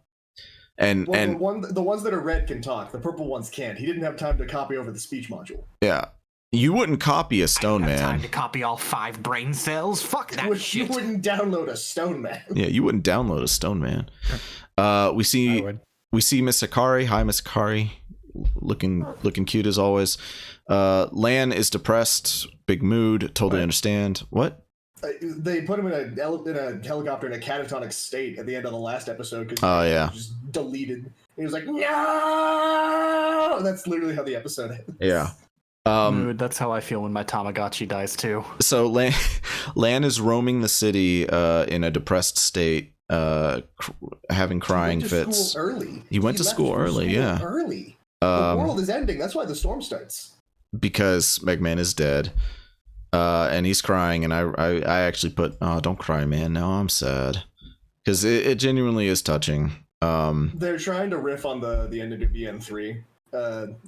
and the ones that are red can talk. The purple ones can't. He didn't have time to copy over the speech module. yeah, you wouldn't copy a Stone I don't have time Man. to copy all 5 brain cells. Fuck that You shit. wouldn't download a Stone Man. Yeah, you wouldn't download a Stone Man. We I see would. Miss Hikari. Hi, Miss Hikari. Looking cute as always. Lan is depressed, big mood. Totally understand. What? They put him in a helicopter in a catatonic state at the end of the last episode because Oh, yeah. just deleted. He was like, no. That's literally how the episode ends. Yeah. Mood, that's how I feel when my Tamagotchi dies too. So Lan is roaming the city in a depressed state. having crying he went to fits. School early. He went to left school from early, school yeah. Early. The world is ending. That's why the storm starts. Because Megaman is dead. And he's crying, and I actually put, oh, don't cry, man. Now I'm sad. Because it genuinely is touching. They're trying to riff on the end of BN3,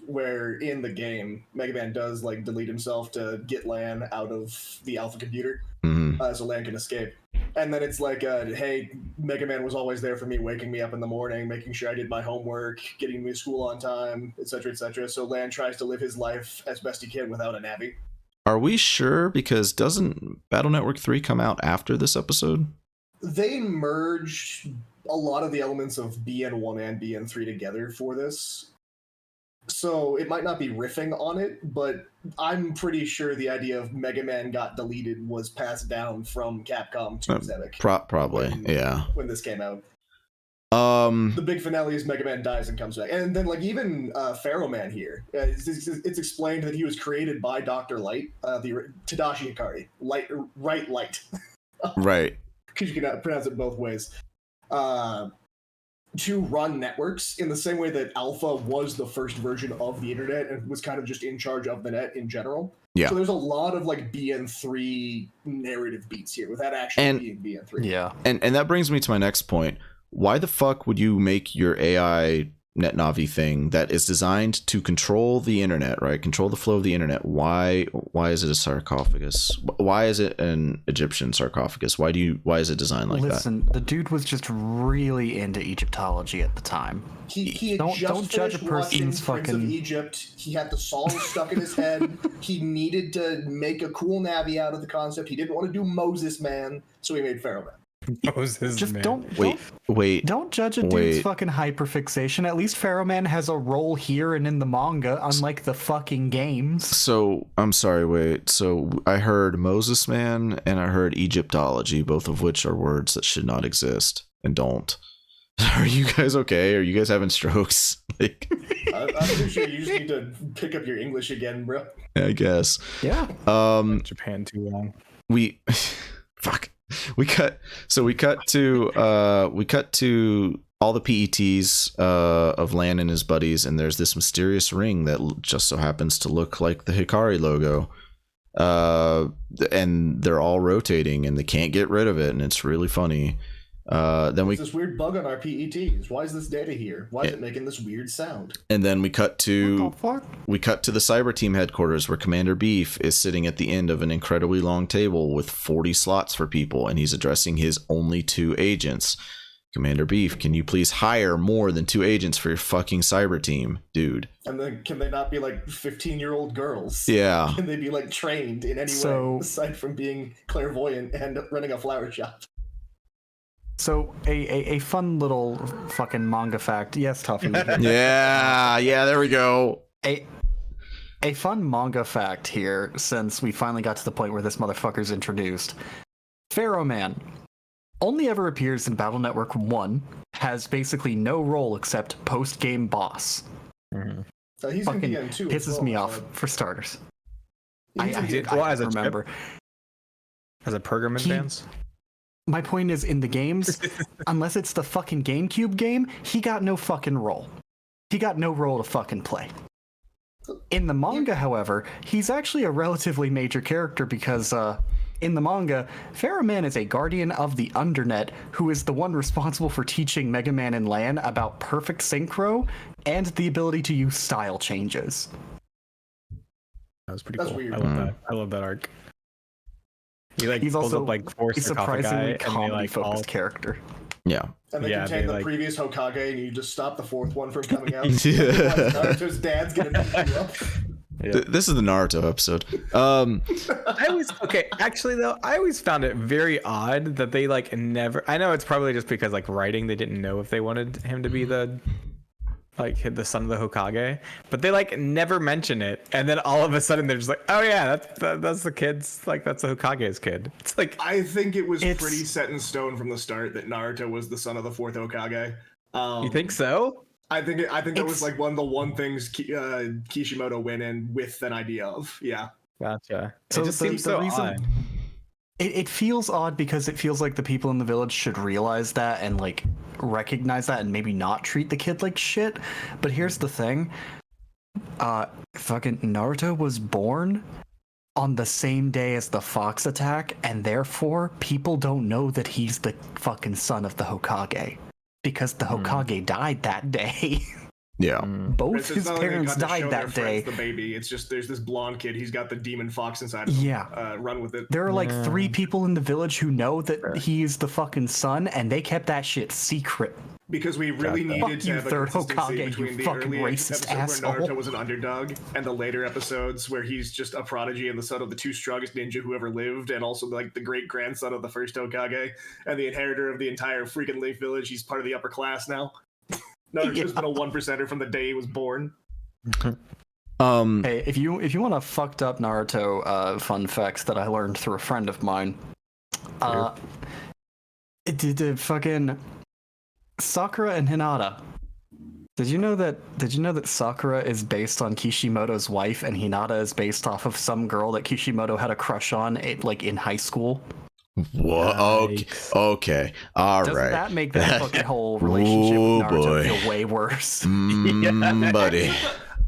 where in the game, Mega Man does like delete himself to get Lan out of the alpha computer, so Lan can escape. And then it's like, hey, Mega Man was always there for me, waking me up in the morning, making sure I did my homework, getting me to school on time, etc., etc. So Lan tries to live his life as best he can without a Navi. Are we sure? Because doesn't Battle Network 3 come out after this episode? They merged a lot of the elements of BN1 and BN3 together for this. So it might not be riffing on it, but I'm pretty sure the idea of Mega Man got deleted was passed down from Capcom to Zebek. Probably, yeah. When this came out. The big finale is Mega Man dies and comes back. And then like even Pharaohman here, it's explained that he was created by Dr. Light, the Tadashi Hikari. Light. Right. Because you can pronounce it both ways. To run networks in the same way that Alpha was the first version of the internet and was kind of just in charge of the net in general. Yeah. So there's a lot of like BN3 narrative beats here without actually being BN3. Yeah. And that brings me to my next point. Why the fuck would you make your AI NetNavi thing that is designed to control the internet, right? Control the flow of the internet. Why is it a sarcophagus? Why is it an Egyptian sarcophagus? Why is it designed like that? Listen, the dude was just really into Egyptology at the time. He Don't judge a watching person's Prince of fucking. Egypt. He had the song stuck in his head. He needed to make a cool Navi out of the concept. He didn't want to do Moses Man, so he made Pharaohman. Just don't judge a dude's wait. fucking hyperfixation. At least Pharaohman has a role here and in the manga, unlike the fucking games. So I'm sorry, wait. So I heard Moses Man and I heard Egyptology, both of which are words that should not exist and don't. Are you guys okay? Are you guys having strokes? Like, I'm pretty sure you just need to pick up your English again, bro. I guess. Yeah. Japan too long. Fuck. We cut to all the PETs of Lan and his buddies, and there's this mysterious ring that just so happens to look like the Hikari logo. And they're all rotating and they can't get rid of it, and it's really funny. Then There's this weird bug on our PETs. Why is this data here? Why is it making this weird sound? And then we cut to What the fuck? the cyber team headquarters where Commander Beef is sitting at the end of an incredibly long table with 40 slots for people, and he's addressing his only 2 agents. Commander Beef, can you please hire more than 2 agents for your fucking cyber team, dude? And then can they not be like 15-year-old girls? Yeah. Can they be like trained in any way aside from being clairvoyant and running a flower shop? So a fun little fucking manga fact. Yes, Tuffy. Yeah, there we go. A fun manga fact here, since we finally got to the point where this motherfucker's introduced. Pharaohman only ever appears in Battle Network 1, has basically no role except post-game boss. He's Fucking in BN2 pisses me off, for starters. I as a remember. As a program advance? My point is, in the games, unless it's the fucking GameCube game, he got no fucking role. He got no role to fucking play. In the manga, however, he's actually a relatively major character because, in the manga, Pharaohman is a guardian of the Undernet who is the one responsible for teaching Mega Man and Lan about perfect synchro and the ability to use style changes. That was pretty That's cool. weird. I love that. I love that arc. He's pulls also up like 4 a surprisingly sarcophagi, and they comedy-focused like character. Yeah. And they Yeah, contain they, the like- previous Hokage, and you just stop the 4th one from coming out. Yeah. Naruto's dad's gonna beat you up. This is the Naruto episode. I always found it very odd that they like never. I know it's probably just because like writing, they didn't know if they wanted him to be the son of the Hokage, but they like never mention it, and then all of a sudden they're just like, oh yeah, that's the kid's, like that's the Hokage's kid. It's like, I think it was pretty set in stone from the start that Naruto was the son of the 4th Hokage. you think so? I think that was like one of the things Kishimoto went in with an idea of. Yeah. Gotcha. So It just the- seems the so reason- odd. It feels odd because it feels like the people in the village should realize that and like recognize that and maybe not treat the kid like shit. But here's the thing. Fucking Naruto was born on the same day as the Fox attack, and therefore people don't know that he's the fucking son of the Hokage. Because the Hokage died that day. Yeah. Both his parents died that day. The baby. It's just there's this blonde kid. He's got the demon fox inside of him. Yeah. Run with it. There are like 3 people in the village who know that he's the fucking son, and they kept that shit secret. Because we really needed Fuck to you, have a third consistency Hokage, between you the fucking early racist episodes where asshole. Naruto was an underdog and the later episodes where he's just a prodigy and the son of the 2 strongest ninja who ever lived, and also like the great grandson of the first Hokage and the inheritor of the entire freaking Leaf Village. He's part of the upper class now. Naruto's been a 1%er from the day he was born. Hey, if you want a fucked up Naruto fun facts that I learned through a friend of mine, did fucking Sakura and Hinata. Did you know that Sakura is based on Kishimoto's wife and Hinata is based off of some girl that Kishimoto had a crush on like in high school? What? Okay. All Doesn't right. that make that fucking whole relationship with Naruto feel way worse? Buddy.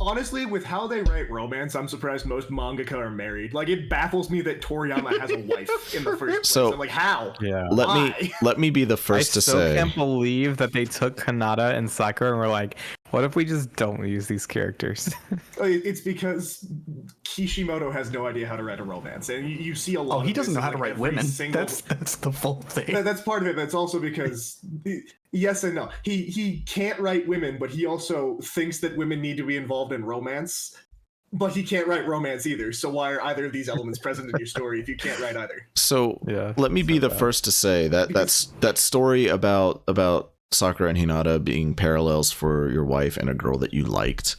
Honestly, with how they write romance, I'm surprised most mangaka are married. Like, it baffles me that Toriyama has a wife in the first place. So- I'm like, how? Yeah. Let me be the first I to so say. can't believe that they took Hinata and Sakura and were like, what if we just don't use these characters? It's because Kishimoto has no idea how to write a romance, and you see a lot. Oh, he of doesn't this know in, how to like, write every women. single- That's the full thing. That's part of it. That's also because yes and no. He can't write women, but he also thinks that women need to be involved in romance. But he can't write romance either. So why are either of these elements present in your story if you can't write either? So Yeah, let me be the bad. first to say that that story about Sakura and Hinata being parallels for your wife and a girl that you liked.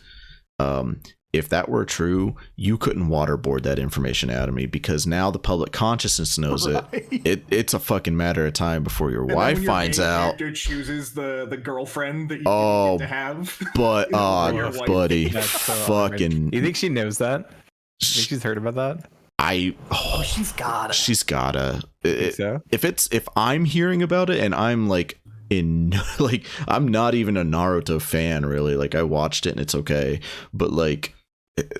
If that were true, you couldn't waterboard that information out of me, because now the public consciousness knows Right. It's a fucking matter of time before your And then wife when your finds main out. character chooses the girlfriend that you Oh, get to have. But Your wife. buddy, That's so fucking. You think she knows that? You think she's heard about that? Oh, she's got it. She's gotta. Think so? If I'm hearing about it and I'm like like I'm not even a Naruto fan really. Like I watched it and it's okay, but like.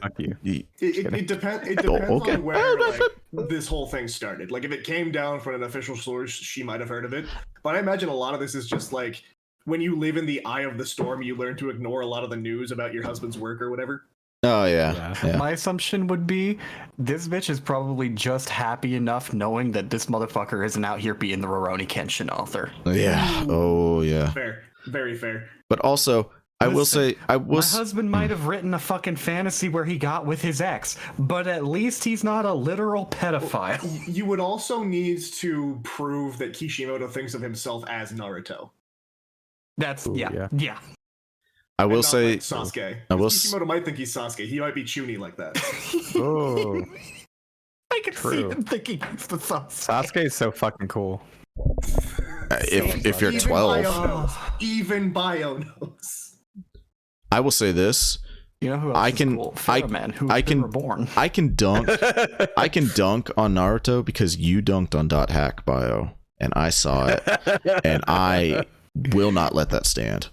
Fuck you. It depends. It Oh, depends okay. on where like, this whole thing started. Like, if it came down from an official source, she might have heard of it. But I imagine a lot of this is just like when you live in the eye of the storm, you learn to ignore a lot of the news about your husband's work or whatever. Oh yeah. My assumption would be this bitch is probably just happy enough knowing that this motherfucker isn't out here being the Rurouni Kenshin author. Yeah. Oh yeah. Fair, very fair. But also, I will say, My husband might have written a fucking fantasy where he got with his ex, but at least he's not a literal pedophile. You would also need to prove that Kishimoto thinks of himself as Naruto. That's Ooh, yeah. I will And not say, like Sasuke. I will Kishimoto might think he's Sasuke. He might be Chuny like that. Oh, I can see True. him thinking he's the Sasuke. Sasuke is so fucking cool. if you're Even 12, Bio knows. Even Bio knows. I will say this: You know who else I is can- cool? I- Pharaohman, who I was can- reborn. I can dunk on Naruto because you dunked on .hack bio, and I saw it, and I will not let that stand.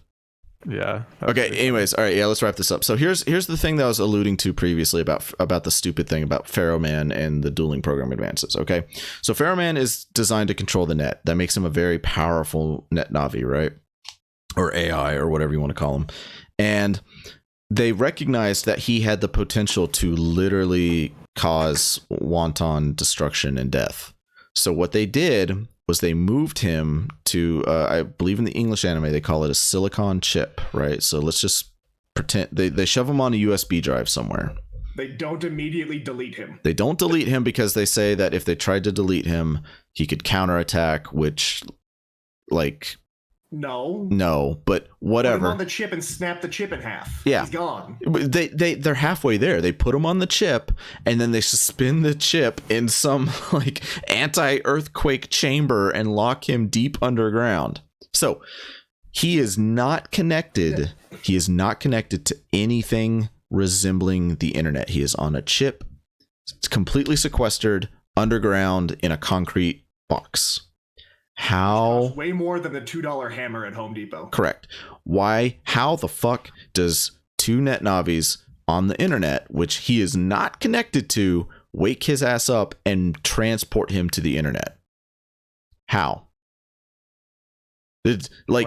Yeah. Okay. Anyways, all right. Yeah, let's wrap this up. So here's the thing that I was alluding to previously about the stupid thing about Pharaohman and the dueling program advances. Okay. So Pharaohman is designed to control the net. That makes him a very powerful net Navi, right? Or AI or whatever you want to call him. And they recognized that he had the potential to literally cause wanton destruction and death. So what they did was they moved him to, I believe in the English anime, they call it a silicon chip, right? So let's just pretend they shove him on a USB drive somewhere. They don't immediately delete him. They don't delete him because they say that if they tried to delete him, he could counterattack, which, like, no, but Put him whatever. on the chip and snap the chip in half. Yeah. He's gone. They're halfway there. They put him on the chip and then they suspend the chip in some like anti-earthquake chamber and lock him deep underground. So he is not connected. He is not connected to anything resembling the internet. He is on a chip. It's completely sequestered, underground in a concrete box. How? Costs way more than the $2 hammer at Home Depot. Correct. Why? How the fuck does two NetNavis on the internet, which he is not connected to, wake his ass up and transport him to the internet? How? It's like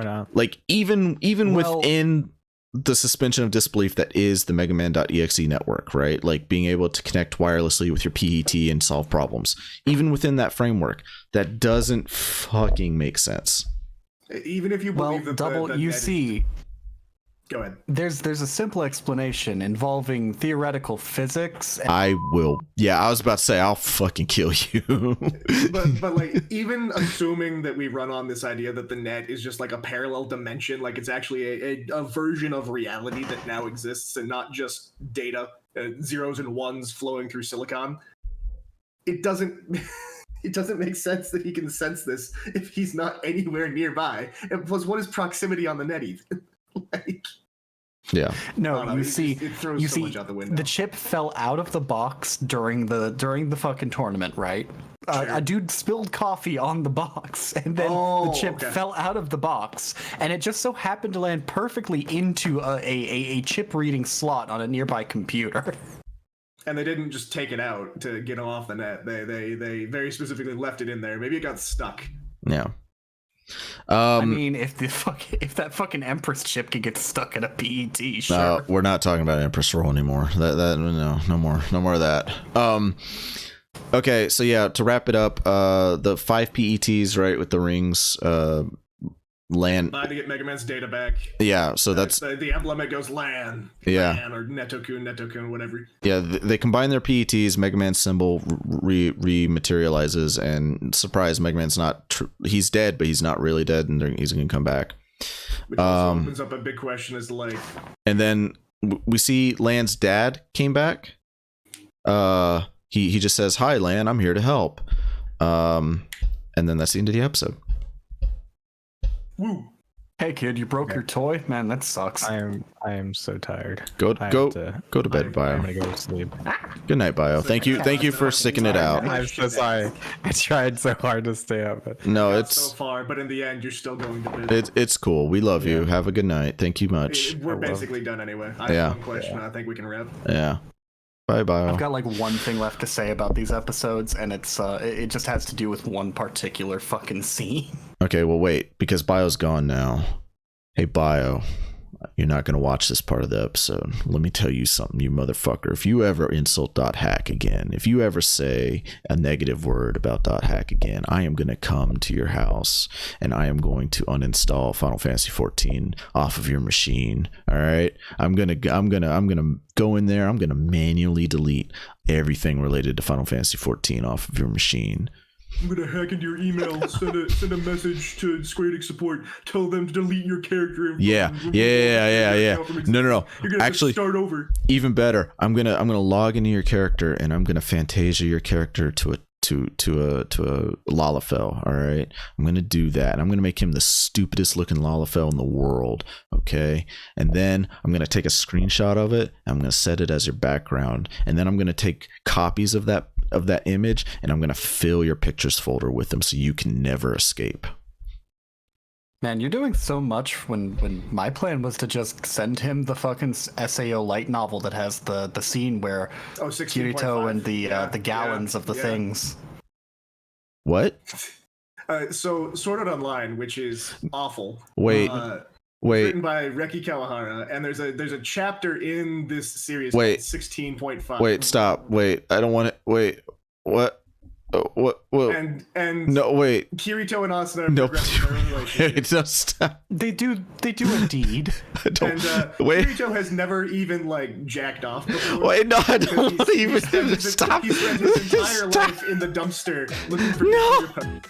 even Well, within the suspension of disbelief that is the Megaman.exe network, right? Like being able to connect wirelessly with your PET and solve problems. Even within that framework, that doesn't fucking make sense. Even if you believe that Double, the you net is- see, Go ahead. there's a simple explanation involving theoretical physics. I will. Yeah, I was about to say I'll fucking kill you. But like, even assuming that we run on this idea that the net is just like a parallel dimension, like it's actually a version of reality that now exists and not just data, zeros and ones flowing through silicon, it doesn't it doesn't make sense that he can sense this if he's not anywhere nearby. And plus, what is proximity on the net even? Like, Yeah. No, I don't know, it throws you so see, much out the window. the chip fell out of the box during the fucking tournament, right? Sure. A dude spilled coffee on the box, and then Oh, the chip okay. fell out of the box, and it just so happened to land perfectly into a chip reading slot on a nearby computer. And they didn't just take it out to get him off the net. They very specifically left it in there. Maybe it got stuck. Yeah. I mean, if that fucking Empress chip could get stuck in a PET, sure. We're not talking about Empress Roll anymore. No more of that. Okay, so yeah, to wrap it up, the 5 PETs, right, with the rings, land. I had to get Mega Man's data back. Yeah, so that's the emblem. It goes LAN. Yeah. LAN or Netokun, whatever. yeah. They combine their PETs. Mega Man's symbol rematerializes, and surprise, Mega Man's not. He's dead, but he's not really dead, and he's gonna come back. Which also opens up a big question: is like, And then we see Lan's dad came back. He just says, "Hi, Lan, I'm here to help." And then that's the end of the episode. woo. Hey kid, you broke your toy? Man, that sucks. I am so tired. Go I have go to- go to bed, Bio. I'm gonna go to sleep. Good night, Bio. Thank you for sticking it out. I'm so sorry. I tried so hard to stay up. But No, Got it's so far, but in the end, you're still going to bed. it's cool. We love you. Have a good night. Thank you much. We're I love- basically done anyway. I Yeah. have one question. I think we can wrap. Yeah. Bye, Bio. I've got like one thing left to say about these episodes, and it just has to do with one particular fucking scene. Okay, well wait, because Bio's gone now. Hey Bio, you're not gonna watch this part of the episode. Let me tell you something, you motherfucker. If you ever insult .hack again, if you ever say a negative word about .hack again, I am gonna come to your house and I am going to uninstall Final Fantasy 14 off of your machine. All right, I'm gonna go in there. I'm gonna manually delete everything related to Final Fantasy 14 off of your machine. I'm gonna hack into your email, send a message to Square Enix support, tell them to delete your character. Yeah. No. You're gonna Actually, start over. even better, I'm gonna log into your character and I'm gonna Fantasia your character to a Lalafell. All right, I'm gonna do that. I'm gonna make him the stupidest looking Lalafell in the world. Okay, and then I'm gonna take a screenshot of it. I'm gonna set it as your background, and then I'm gonna take copies of that image and I'm gonna fill your pictures folder with them so you can never escape. Man, you're doing so much when my plan was to just send him the fucking SAO light novel that has the scene where 16.5. Kirito and the Yeah, gallons of the yeah. things. What? So Sword Art Online, which is awful. Wait. Wait. Written by Reki Kawahara, and there's a chapter in this series Wait. called 16.5. Wait. Stop. Wait. I don't want it. Wait. What? What? And No. Wait. Kirito and Asuna No. progress in their relationship. Wait. No. Stop. They do a deed. I don't. And Wait. Kirito has never even like jacked off before. Wait. No. I because don't want to he's even spent his- stop. He spent his entire Stop. life in the dumpster looking for No. computer